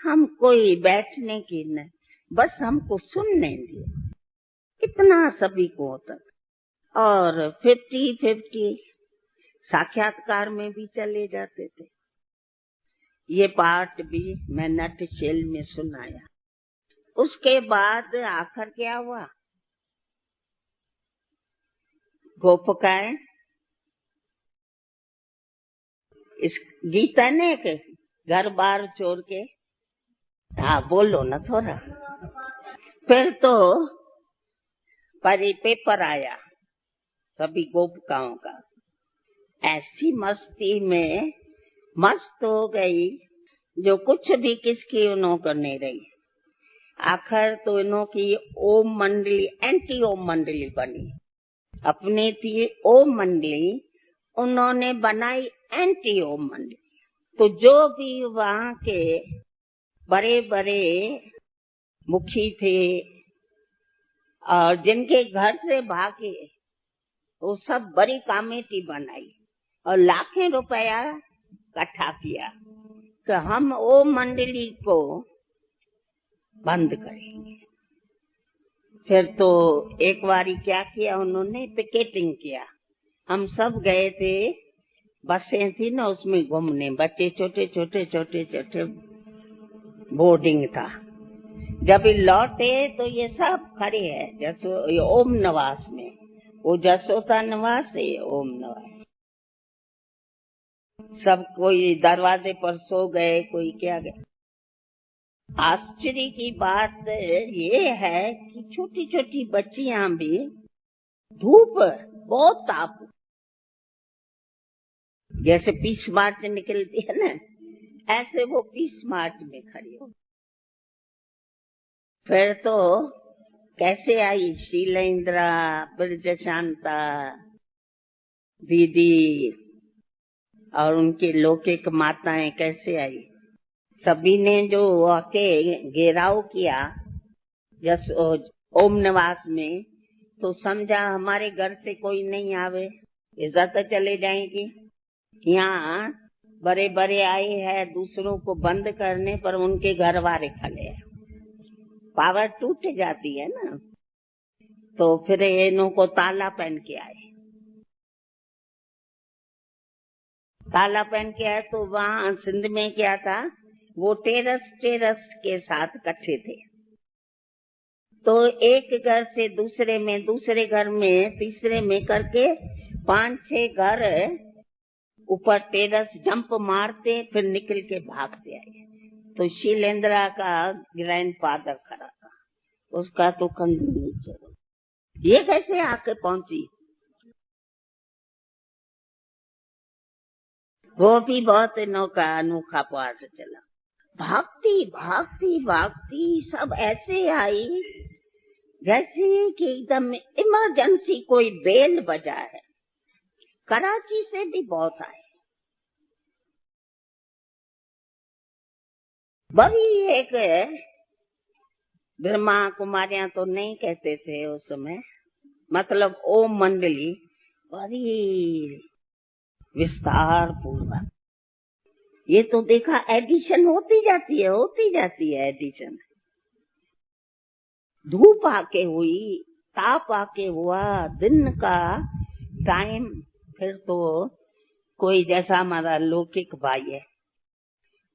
हम कोई बैठने की नहीं, बस हमको सुनने दिए, इतना सभी को होता था। और 50-50 साक्षात्कार में भी चले जाते थे। ये पार्ट भी मैं नटशेल में सुनाया। उसके बाद आखिर क्या हुआ, गोपिकाएं इस गीता ने के घर बार छोड़ के, हाँ बोलो ना थोड़ा। फिर तो पेपर आया सभी गोपिकाओं का, ऐसी मस्ती में मस्त हो गई जो कुछ भी किसकी उन्होंने नहीं रही। आखिर तो इन्हों की ओम मंडली, एंटी ओम मंडली बनी। अपनी थी ओम मंडली, उन्होंने बनाई एंटी ओम मंडली। तो जो भी वहाँ के बड़े बड़े मुखी थे और जिनके घर से भागे, वो सब बड़ी कमेटी बनाई और लाखें रुपया इकट्ठा किया कि हम ओम मंडली को बंद करेंगे। फिर तो एक बारी क्या किया उन्होंने, पिकेटिंग किया। हम सब गए थे, बसें थी ना उसमें घूमने, बच्चे छोटे छोटे छोटे छोटे, बोर्डिंग था। जब लौटे तो ये सब खड़े हैं ये ओम निवास में, वो जसोदा निवास है, ओम निवास। सब कोई दरवाजे पर सो गए, कोई क्या गए। आश्चर्य की बात ये है कि छोटी छोटी बच्चियां भी धूप, बहुत ताप, जैसे 20 मार्च निकलती है ना, ऐसे वो 20 मार्च में खड़ी हो। फिर तो कैसे आई शीलेंद्रा, ब्रज शांता दीदी और उनके लौकिक माताएं कैसे आई। सभी ने जो आके घेराव किया जस ओम निवास में, तो समझा हमारे घर से कोई नहीं आवे, इज्जत चले जाएगी। यहाँ बड़े बड़े आए हैं दूसरों को बंद करने, पर उनके घर वाले खड़े हैं, पावर टूट जाती है ना। तो फिर इन्हों को ताला पहन के आए, ताला पहन के आए। तो वहाँ सिंध में क्या था, वो टेरस के साथ इकट्ठे थे। तो एक घर से दूसरे में, दूसरे घर में, तीसरे में करके 5-6 घर ऊपर टेरस जंप मारते, फिर निकल के भागते आए। तो शीलेंद्रा का ग्रैंडफादर खड़ा था, उसका तो कंधे नीचे, ये कैसे आके पहुंची। वो भी बहुत अनोखा पाठ चला। भागती भागती भागती सब ऐसे आई जैसे कि एकदम इमरजेंसी कोई बेल बजा है। कराची से भी बहुत आए। बड़ी एक ब्रह्मा कुमारियां तो नहीं कहते थे उस समय, मतलब ओम मंडली बड़ी विस्तार पूर्वक। ये तो देखा एडिशन होती जाती है एडिशन। धूप आके हुई, ताप आके हुआ, दिन का टाइम। फिर तो कोई जैसा हमारा लौकिक भाई है,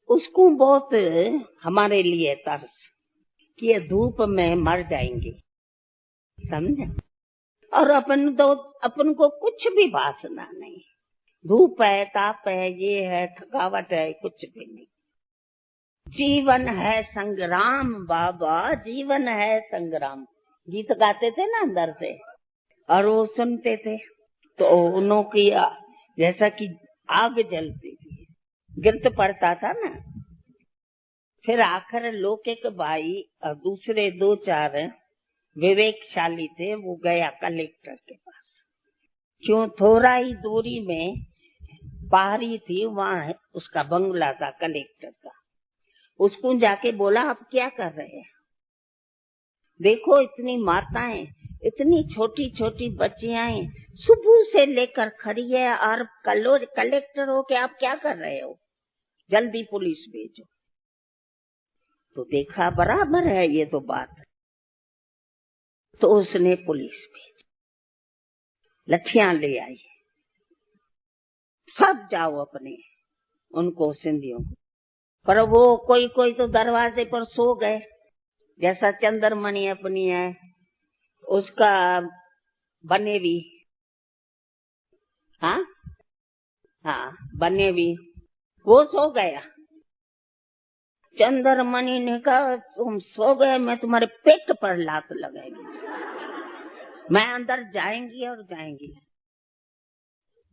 उसको बहुत हमारे लिए तरस कि ये धूप में मर जाएंगे, समझे। और अपन को कुछ भी वासना नहीं, धूप है, ताप है, ये है, थकावट है, कुछ भी नहीं। जीवन है संग्राम बाबा, जीवन है संग्राम, गीत गाते थे ना अंदर से, और वो सुनते थे तो उन्हों की जैसा कि आग जलती थी, गिरत पड़ता था ना, फिर आखिर लौकिक भाई और दूसरे 2-4 विवेकशाली थे, वो गया कलेक्टर के पास। क्यों, थोड़ा ही दूरी में पहाड़ी थी, वहां उसका बंगला था कलेक्टर का। उसको जाके बोला, आप क्या कर रहे हैं? देखो इतनी माताएं, इतनी छोटी छोटी बच्चियां सुबह से लेकर खड़ी है, और कलेक्टर हो के आप क्या कर रहे हो? जल्दी पुलिस भेजो। तो देखा बराबर है ये तो बात। तो उसने पुलिस भेजी, लठियां ले आई, सब जाओ अपने उनको सिंधियों को। पर वो कोई कोई तो दरवाजे पर सो गए, जैसा चंद्रमणि अपनी है उसका बनेवी, हाँ बनेवी, वो सो गया। चंद्रमणि ने कहा, तुम सो गए, मैं तुम्हारे पेट पर लात लगाएगी, मैं अंदर जाएंगी और जाएंगी,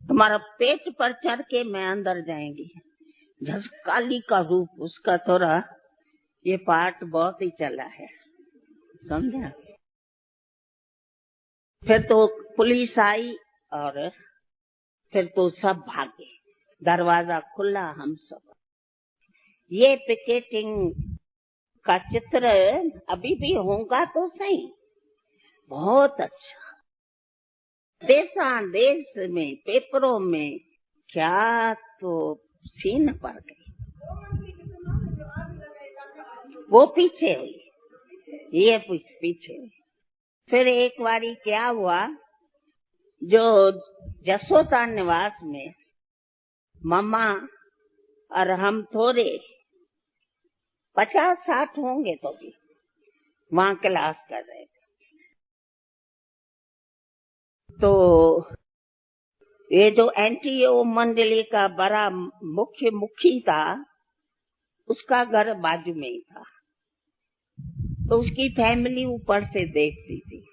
तुम्हारा पेट पर चढ़ के मैं अंदर जाएंगी। जस काली का रूप उसका, थोड़ा ये पाठ बहुत ही चला है, समझा। फिर तो पुलिस आई और फिर तो सब भागे, दरवाजा खुला, हम सब। ये पिकेटिंग का चित्र अभी भी होगा तो सही, बहुत अच्छा। देशा देश में पेपरों में क्या तो सीन पड़ गई, वो पीछे हुई, ये पीछे हुई। फिर एक बारी क्या हुआ, जो जसोदा निवास में मामा और हम थोड़े 50-60 होंगे तो भी वहां क्लास कर रहे थे। तो ये जो एनटीओ मंडली का बड़ा मुखी था, उसका घर बाजू में ही था, तो उसकी फैमिली ऊपर से देखती थी।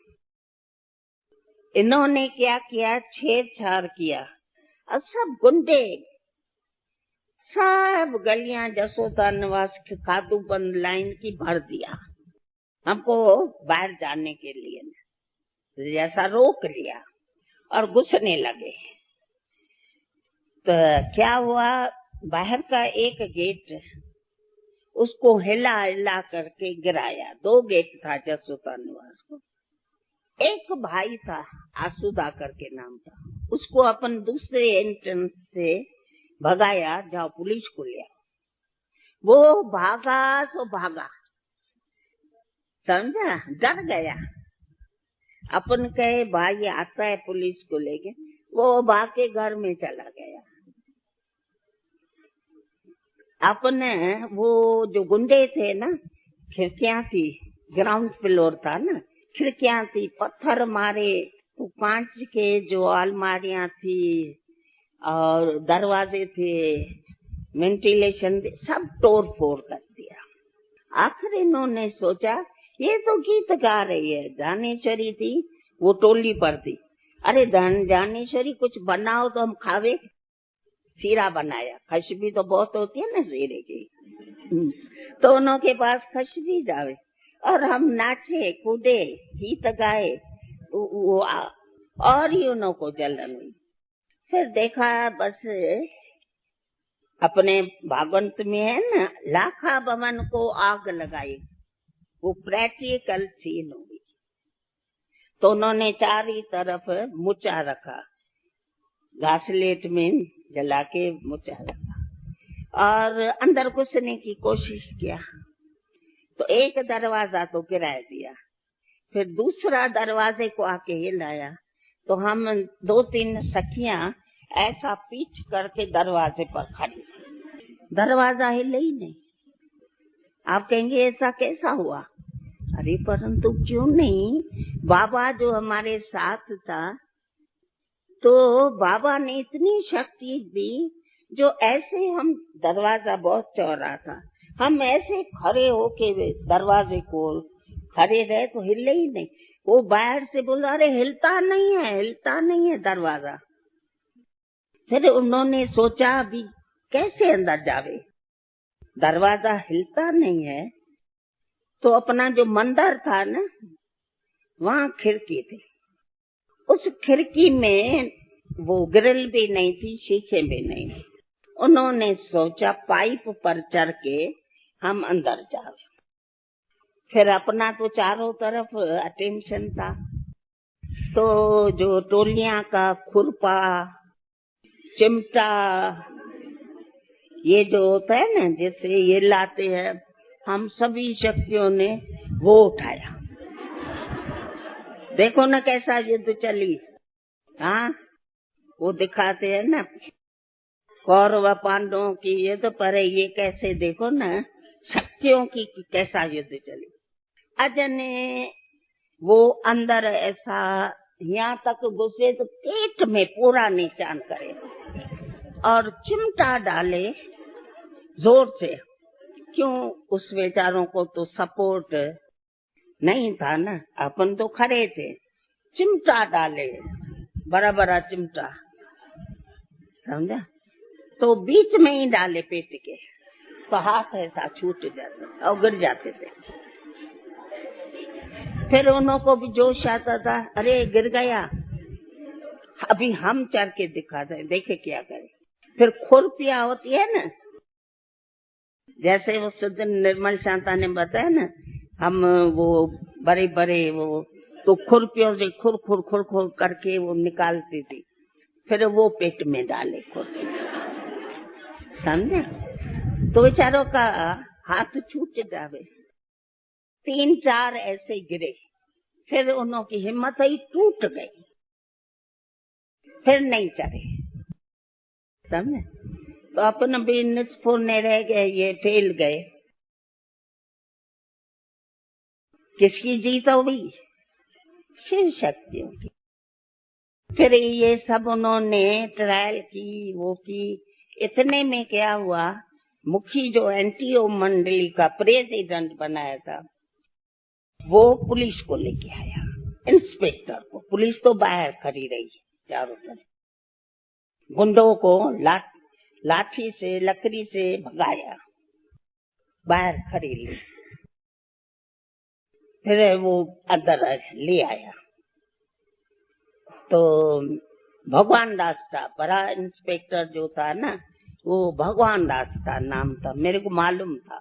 इन्होंने क्या किया, छेड़छाड़ किया, और सब गुंडे सब गलियां जसोदा निवास खादूबंद लाइन की भर दिया, हमको बाहर जाने के लिए जैसा रोक लिया और घुसने लगे। तो क्या हुआ, बाहर का एक गेट उसको हिला हिला करके गिराया। 2 गेट था जसोदा निवास को। एक भाई था आसुदा करके नाम था, उसको अपन दूसरे एंट्रेंस से भगाया, जाओ पुलिस को ले आओ। वो भागा तो भागा, समझा, डर गया। अपन कहे भाई आता है पुलिस को लेके, वो भाग के घर में चला गया। अपने वो जो गुंडे थे ना, खिड़कियां थी, ग्राउंड फ्लोर था ना, खिड़कियां थी, पत्थर मारे, तो कांच के जो अलमारियां थी और दरवाजे थे, वेंटिलेशन सब तोड़ फोड़ कर दिया। आखिर इन्होंने सोचा ये तो गीत गा रही है, दानेश्वरी थी, वो टोली पर थी। अरे दानेश्वरी कुछ बनाओ तो हम खावे। सीरा बनाया, खशबी तो बहुत होती है ना सीरे की, तो उनके पास खशबी जावे और हम नाचे कूदे गीत गाए, और ही उनको जलन हुई। फिर देखा बस अपने भागवंत में है ना, लाखा भवन को आग लगाई, वो प्रैक्टिकल सीन हो गई। तो उन्होंने चारी तरफ मुचा रखा, घासलेट में जला के मुचा रखा और अंदर घुसने की कोशिश किया। तो एक दरवाजा तो गिरा दिया, फिर दूसरा दरवाजे को आके हिलाया, तो हम 2-3 सखियां ऐसा पीछ करके दरवाजे पर खड़ी, दरवाजा हिले ही नहीं। आप कहेंगे ऐसा कैसा हुआ? अरे परंतु क्यों नहीं, बाबा जो हमारे साथ था, तो बाबा ने इतनी शक्ति दी, जो ऐसे हम दरवाजा बहुत चौड़ा था, हम ऐसे खड़े होके दरवाजे को खड़े रहे तो हिले ही नहीं। वो बाहर से बोला, अरे हिलता नहीं है दरवाजा। फिर उन्होंने सोचा अभी कैसे अंदर जावे, दरवाजा हिलता नहीं है, तो अपना जो मंदिर था ना, वहाँ खिड़की थी। उस खिड़की में वो ग्रिल भी नहीं थी, शीशे भी नहीं थे। उन्होंने सोचा पाइप पर चढ़ के हम अंदर जाए। फिर अपना तो चारों तरफ अटेंशन था, तो जो टोलियां का खुरपा, चिमटा, ये जो होता है ना, जैसे ये लाते हैं, हम सभी शक्तियों ने वो उठाया। देखो ना कैसा युद्ध चली। हाँ, वो दिखाते हैं ना कौरव पांडवों की युद्ध, पर ये कैसे देखो ना शक्तियों की कैसा युद्ध चली। अजने वो अंदर ऐसा यहाँ तक घुसे तो पेट में पूरा निशान करे और चिमटा डाले जोर से। क्यों? उस बेचारों को तो सपोर्ट नहीं था ना, अपन तो खड़े थे। चिमटा डाले, बड़ा बड़ा चिमटा, समझा? तो बीच में ही डाले पेट के, तो हाथ ऐसा छूट जाते और गिर जाते थे। फिर उन्हों को भी जोश आता था, अरे गिर गया, अभी हम चढ़ के दिखाते हैं, देखे क्या करें। फिर खुरपिया होती है ना, जैसे वो सुदन निर्मल शांता ने बताया ना, हम वो बड़े बड़े वो तो खुरपियों से खुर खुर खुर खुर करके वो निकालती थी, फिर वो पेट में डाले खुरपी, समझे? तो बेचारों का हाथ छूट जावे। 3-4 ऐसे गिरे, फिर उन्हों की हिम्मत ही टूट गई, फिर नहीं चढ़े, समझे? तो अपन भी निष्फुर रह गए, ये फेल गए। किसकी जीत हुई? शिव शक्तियों की। फिर ये सब उन्होंने ट्रायल की, वो की। इतने में क्या हुआ, मुखी जो एनटीओ मंडली का प्रेसिडेंट बनाया था, वो पुलिस को लेके आया, इंस्पेक्टर को। पुलिस तो बाहर खड़ी रही चारों तरफ, गुंडों को लाठी से लकड़ी से भगाया, बाहर खड़ी ली। फिर वो अंदर ले आया, तो भगवान दास था बड़ा इंस्पेक्टर जो था ना, वो भगवान दास का नाम था, मेरे को मालूम था।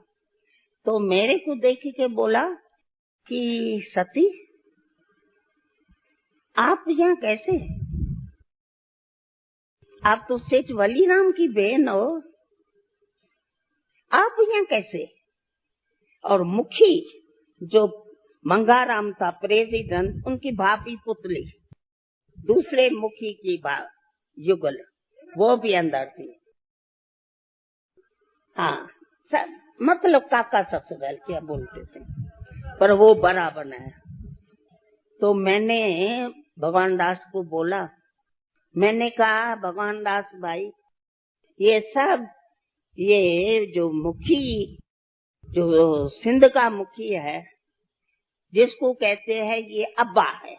तो मेरे को देख के बोला कि सती, आप यहाँ कैसे? आप तो सेठ वली राम की बहन हो, आप यहाँ कैसे? और मुखी जो मंगाराम था प्रेसिडेंट, उनकी भाभी पुतली, दूसरे मुखी की युगल, वो भी अंदर थी। हाँ, सब मतलब काका ससुराल क्या बोलते थे, पर वो बड़ा बनाया। तो मैंने भगवान दास को बोला, मैंने कहा भगवान दास भाई, ये सब ये जो मुखी, जो सिंध का मुखी है, जिसको कहते हैं ये अब्बा है,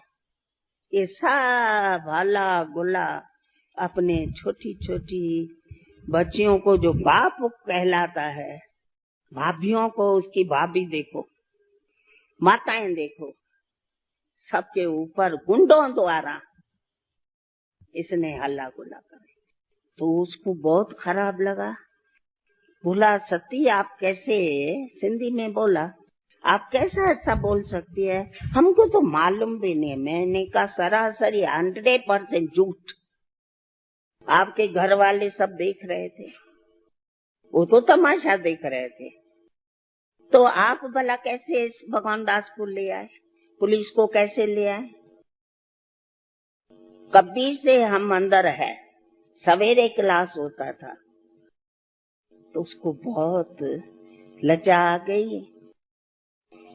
ये सब हला गुला अपने छोटी छोटी बच्चियों को जो बाप कहलाता है, भाभियों को उसकी भाभी देखो, माताएं देखो, सबके ऊपर गुंडों द्वारा इसने हल्ला गुला करे। तो उसको बहुत खराब लगा। बोला सती आप कैसे, सिंधी में बोला, आप कैसा ऐसा बोल सकती है, हमको तो मालूम भी नहीं। मैंने कहा सरासरी 100% झूठ। आपके घर वाले सब देख रहे थे, वो तो तमाशा देख रहे थे। तो आप भला कैसे भगवान दास को ले आए, पुलिस को कैसे ले आए? कभी से हम अंदर है, सवेरे क्लास होता था, तो उसको बहुत लज्जा आ गई।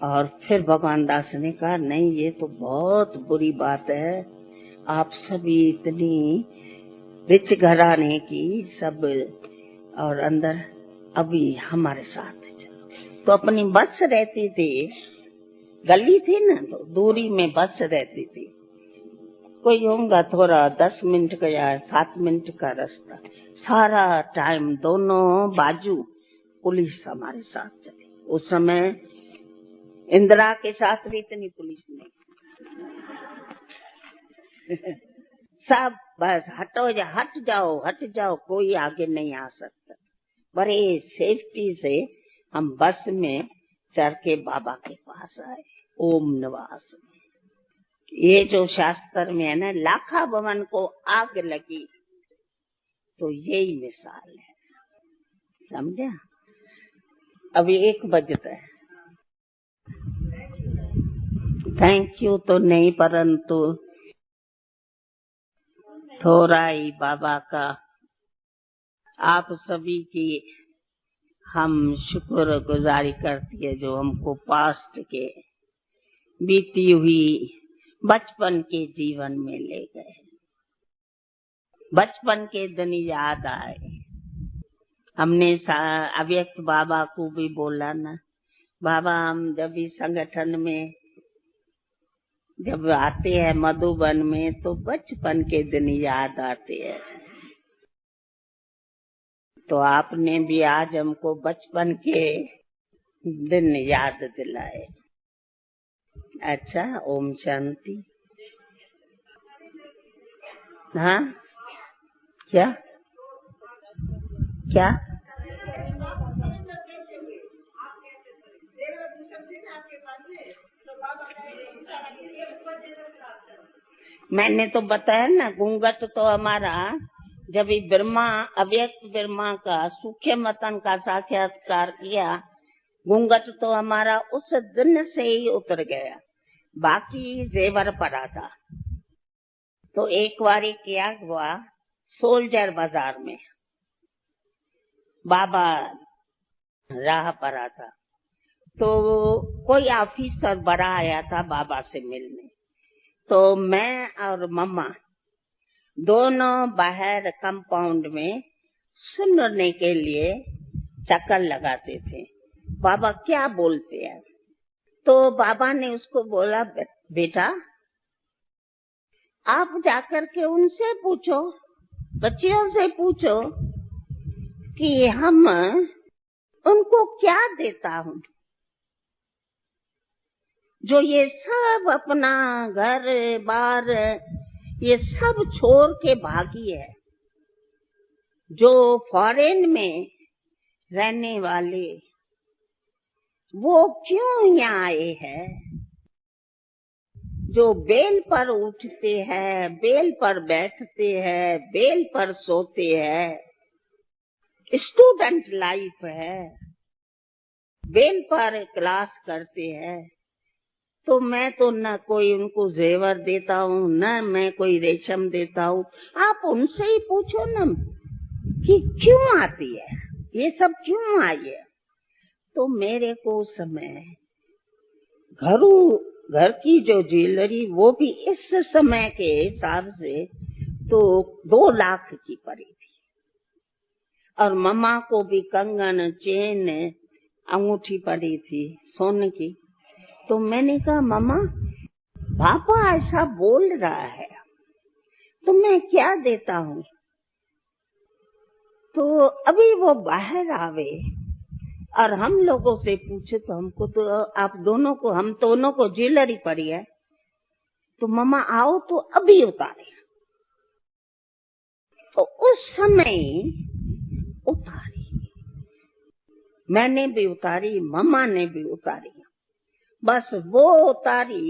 और फिर भगवान दास ने कहा नहीं, ये तो बहुत बुरी बात है, आप सभी इतनी रिच घराने की सब, और अंदर अभी हमारे साथ चलो। तो अपनी बस रहती थी, गली थी ना, तो दूरी में बस रहती थी, कोई होगा थोड़ा 10 मिनट का या 7 मिनट का रास्ता। सारा टाइम दोनों बाजू पुलिस हमारे साथ चली। उस समय इंदिरा के साथ भी इतनी पुलिस नहीं। सब बस हट जाओ, कोई आगे नहीं आ सकता। बड़े सेफ्टी से हम बस में चढ़ के बाबा के पास आए, ओम निवास में। ये जो शास्त्र में है ना, लाखा भवन को आग लगी, तो यही मिसाल है, समझा। अभी 1 बजता है। थैंक यू तो नहीं, परंतु थोड़ा ही बाबा का आप सभी की हम शुक्र गुजारी करती है, जो हमको पास्ट के बीती हुई बचपन के जीवन में ले गए। बचपन के दिन याद आए। हमने अव्यक्त बाबा को भी बोला ना, बाबा हम जब भी संगठन में जब आते हैं मधुबन में, तो बचपन के दिन याद आते हैं। तो आपने भी आज हमको बचपन के दिन याद दिलाए। अच्छा, ओम शांति। हाँ, क्या क्या मैंने तो बताया ना, घूंघट तो हमारा जब ब्रह्मा अव्यक्त ब्रह्मा का सूक्ष्म मतन का साक्षात्कार किया, घूंघट तो हमारा उस दिन से ही उतर गया। बाकी जेवर पड़ा था। तो एक बार क्या हुआ, सोल्जर बाजार में बाबा राह पड़ा था, तो कोई ऑफिसर बड़ा आया था बाबा से मिलने। तो मैं और मम्मा दोनों बाहर कंपाउंड में सुनने के लिए चक्कर लगाते थे, बाबा क्या बोलते हैं। तो बाबा ने उसको बोला, बेटा आप जाकर के उनसे पूछो, बच्चियों से पूछो कि हम उनको क्या देता हूँ, जो ये सब अपना घर बार ये सब छोड़ के भागी है, जो फॉरेन में रहने वाले वो क्यों यहाँ आए हैं, जो बेल पर उठते हैं, बेल पर बैठते हैं, बेल पर सोते हैं, स्टूडेंट लाइफ है, बेल पर क्लास करते हैं। तो मैं तो न कोई उनको जेवर देता हूँ, न मैं कोई रेशम देता हूँ। आप उनसे ही पूछो न कि क्यों आती है, ये सब क्यों आई है। तो मेरे को समय घर की जो ज्वेलरी वो भी इस समय के हिसाब से तो 2 लाख की पड़ी थी, और मम्मा को भी कंगन, चेन, अंगूठी पड़ी थी सोने की। तो मैंने कहा, मम्मा पापा ऐसा बोल रहा है तो मैं क्या देता हूँ। तो अभी वो बाहर आवे और हम लोगों से पूछे, तो हमको तो आप दोनों को, हम दोनों को ज्वेलरी पड़ी है, तो मम्मा आओ तो अभी उतारे। तो उस समय उतारी, मैंने भी उतारी, मम्मा ने भी उतारी। बस वो उतारी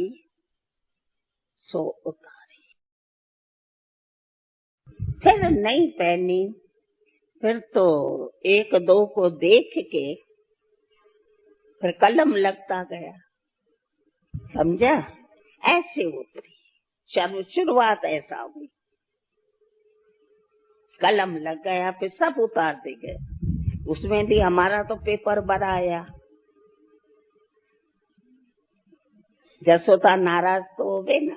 सो उतारी, फिर नहीं पहनी। फिर तो 1-2 को देख के फिर कलम लगता गया, समझा। ऐसे उतरी, शुरुआत ऐसा हुई, कलम लग गया, फिर सब उतारते गए। उसमें भी हमारा तो पेपर बड़ा आया। जसोदा नाराज तो हो गए ना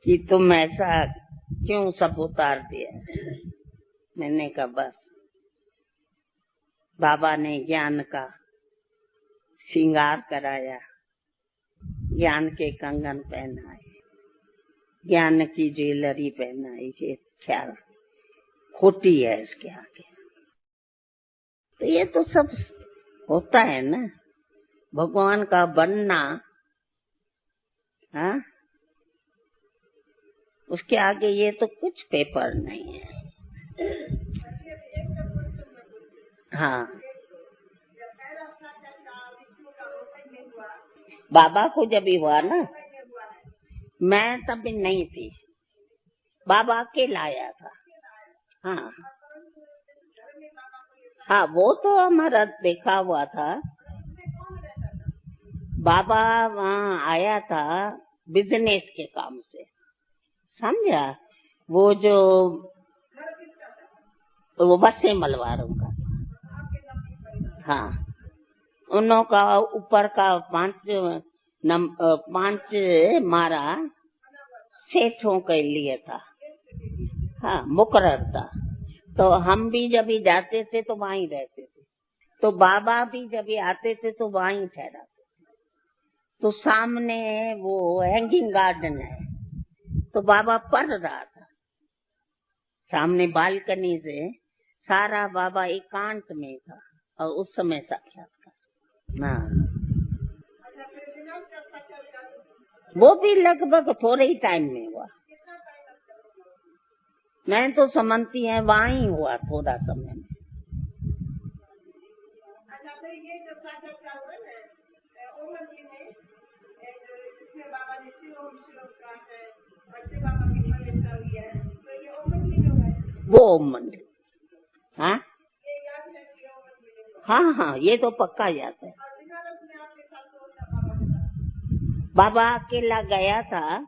कि तुम ऐसा क्यों सब उतार दिया। मैंने कहा बस बाबा ने ज्ञान का श्रृंगार कराया, ज्ञान के कंगन पहनाए, ज्ञान की ज्वेलरी पहनाई। ये ख्याल खोटी है इसके आगे। तो ये तो सब होता है ना, भगवान का बनना। हाँ, उसके आगे ये तो कुछ पेपर नहीं है। हाँ, बाबा को जब भी हुआ ना, मैं तब भी नहीं थी, बाबा अकेला आया था। हाँ हाँ, वो तो हमारा देखा हुआ था। बाबा वहाँ आया था बिजनेस के काम से, समझा। वो जो वो बसे मलवारों का, हाँ, उन्हों का ऊपर का 5 मारा सेठों के लिए था। हाँ, मुकर्रर था। तो हम भी जब भी जाते थे तो वहीं रहते थे, तो बाबा भी जब भी आते थे तो वहीं ठहराते थे। तो सामने वो हैंगिंग गार्डन है, तो बाबा पढ़ रहा था सामने बालकनी से, सारा बाबा एकांत में था और उस समय साक्षात्कार। हाँ, वो भी लगभग थोड़े ही टाइम में हुआ। मैं तो समझती है वहाँ ही हुआ थोड़ा समय में। वो ओम मंदिर, हाँ हाँ हाँ, ये तो पक्का याद है। बाबा अकेला गया था,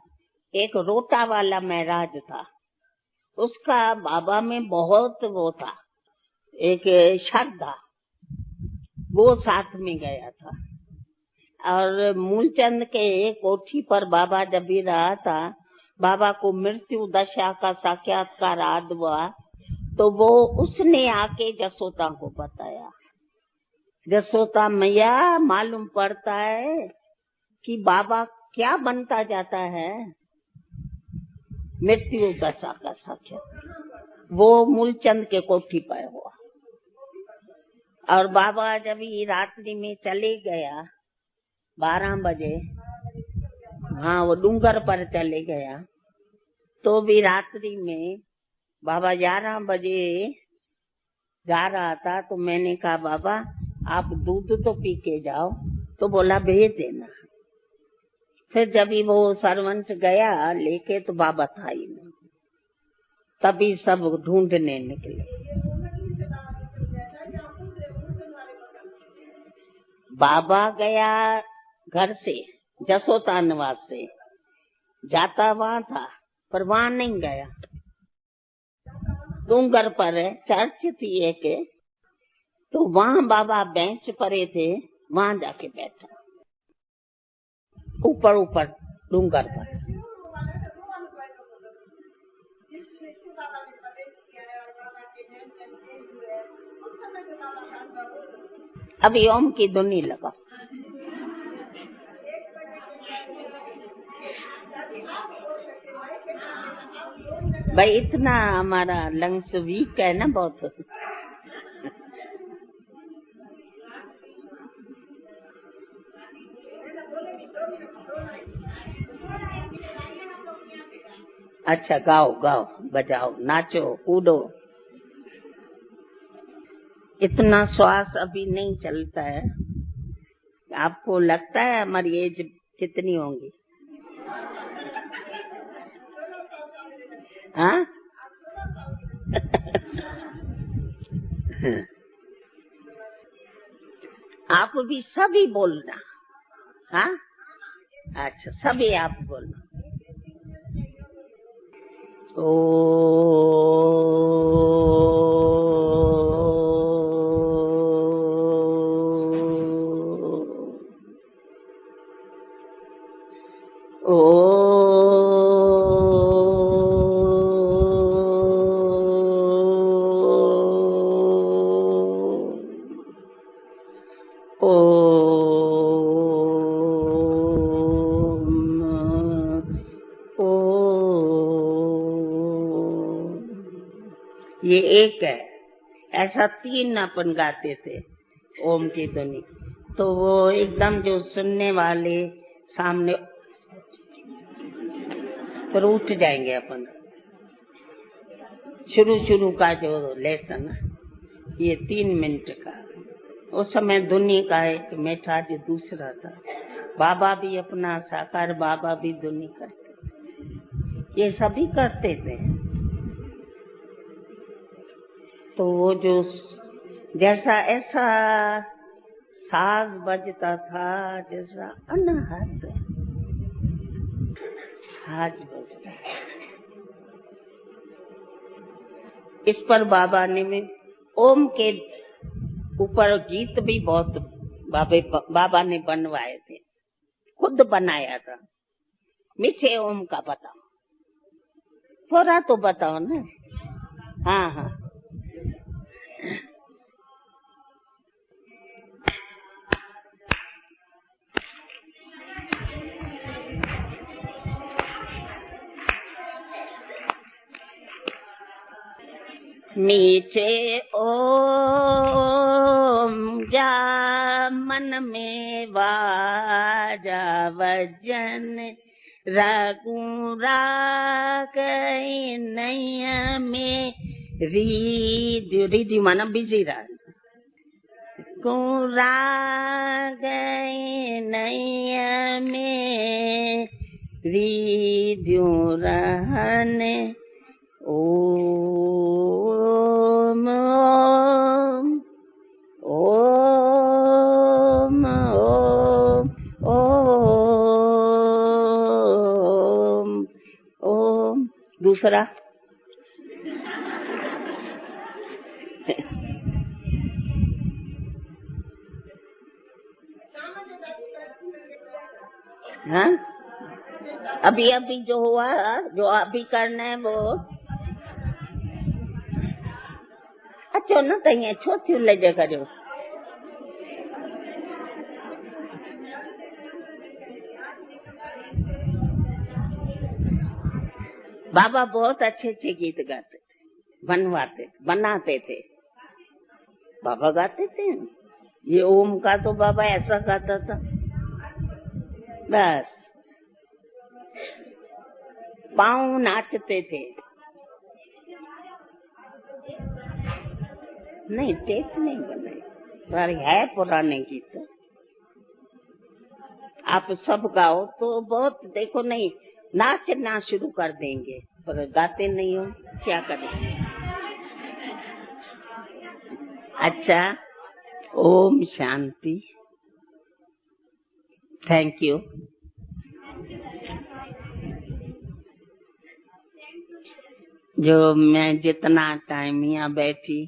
एक रोटा वाला महराज था, उसका बाबा में बहुत वो था, एक श्रद्धा, वो साथ में गया था। और मूलचंद के कोठी पर बाबा जब भी रहा था, बाबा को मृत्यु दशा का साक्षात्कार आद हुआ, तो वो उसने आके जसोदा को बताया। जसोदा मैया, मालूम पड़ता है कि बाबा क्या बनता जाता है, मृत्यु दशा का साक्षात्कार। वो मूलचंद के कोठी पर हुआ। और बाबा जब ही रात्रि में चले गया 12 बजे, हाँ, वो डूंगर पर चले गया, तो भी रात्रि में बाबा 11 बजे जा रहा था। तो मैंने कहा बाबा आप दूध तो पी के जाओ, तो बोला भेज देना। फिर जब ही वो सर्वेंट गया लेके, तो बाबा था ही नहीं। तभी सब ढूंढने निकले। बाबा गया घर से, जसोदा निवास से, जाता वहां था पर वहां नहीं गया। डूंगर पर चर्च थी एक, तो वहां बाबा बेंच परे थे, वहां जाके बैठा, ऊपर ऊपर डूंगर पर। अभी ओम की धुनी लगा। भाई इतना हमारा लंग्स वीक है ना बहुत। अच्छा, गाओ गाओ, बजाओ, नाचो, कूदो। इतना श्वास अभी नहीं चलता है। आपको लगता है हमारी एज कितनी होंगी? हाँ? आप भी सभी बोलना। हाँ, अच्छा, सभी आप बोलना। ये एक है, ऐसा 3 अपन गाते थे ओम की ध्वनि। तो वो एकदम जो सुनने वाले सामने पर उठ जाएंगे अपन। शुरू का जो लेसन ये 3 मिनट का, उस समय धुनी का एक मेठाज दूसरा था। बाबा भी अपना साकार बाबा भी धुनी करते, ये सभी करते थे। तो वो जो जैसा ऐसा साज बजता था, जैसा अनहद साज बजता। इस पर बाबा ने में ओम के ऊपर गीत भी बहुत बाबा ने बनवाए थे, खुद बनाया था। मीठे ओम का बताओ, थोड़ा तो बताओ ना। हाँ हाँ, मीठे ओम जा मन में वाजा वजन, रघुराग नैया में रीति माना बिजी रहा। राग नैया में रीधु रहने ओम ओम ओम ओम ओम। दूसरा हाँ, अभी जो हुआ, जो अभी करना है वो अच्छो न कहीं छो थी ले जा करो। बाबा बहुत अच्छे गीत गाते थे, बनाते थे। बाबा गाते थे। ये ओम का तो बाबा ऐसा गाता था, बस पाँव नाचते थे। नहीं, टेप नहीं बनाई, पर है पुराने गीत। आप सब गाओ तो बहुत, देखो नहीं नाचना शुरू कर देंगे, पर गाते नहीं हो, क्या करें। अच्छा, ओम शांति। Thank you. जो मैं जितना टाइम यहाँ बैठी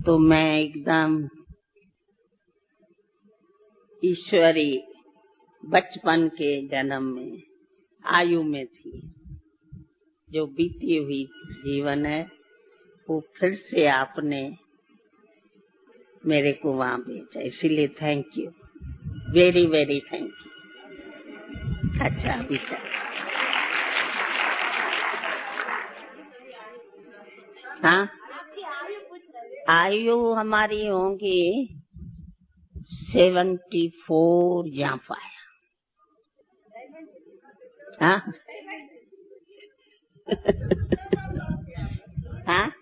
तो मैं एकदम ईश्वरी बचपन के जन्म में आयु में थी। जो बीती हुई जीवन है वो फिर से आपने मेरे को वहां भेजा, इसीलिए thank you, very very thank you. अच्छा, अभी हाँ, आयु हमारी होगी 74 या 5। हाँ हाँ,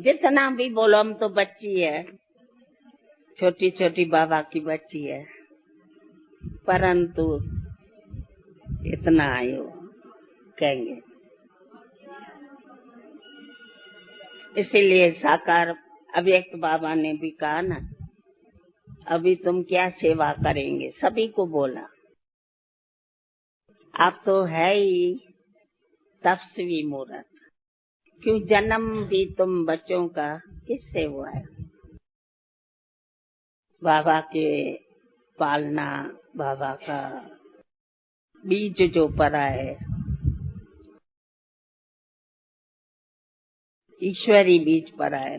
जितना भी बोलो, हम तो बच्ची है, छोटी छोटी बाबा की बच्ची है, परंतु इतना आयु कहेंगे। इसीलिए साकार अव्यक्त बाबा ने भी कहा ना, अभी तुम क्या सेवा करेंगे, सभी को बोला। आप तो है ही तपस्वी मूर्त, क्यों जन्म भी तुम बच्चों का किससे हुआ है? बाबा के पालना, बाबा का बीज जो पड़ा है, ईश्वरी बीज पड़ा है।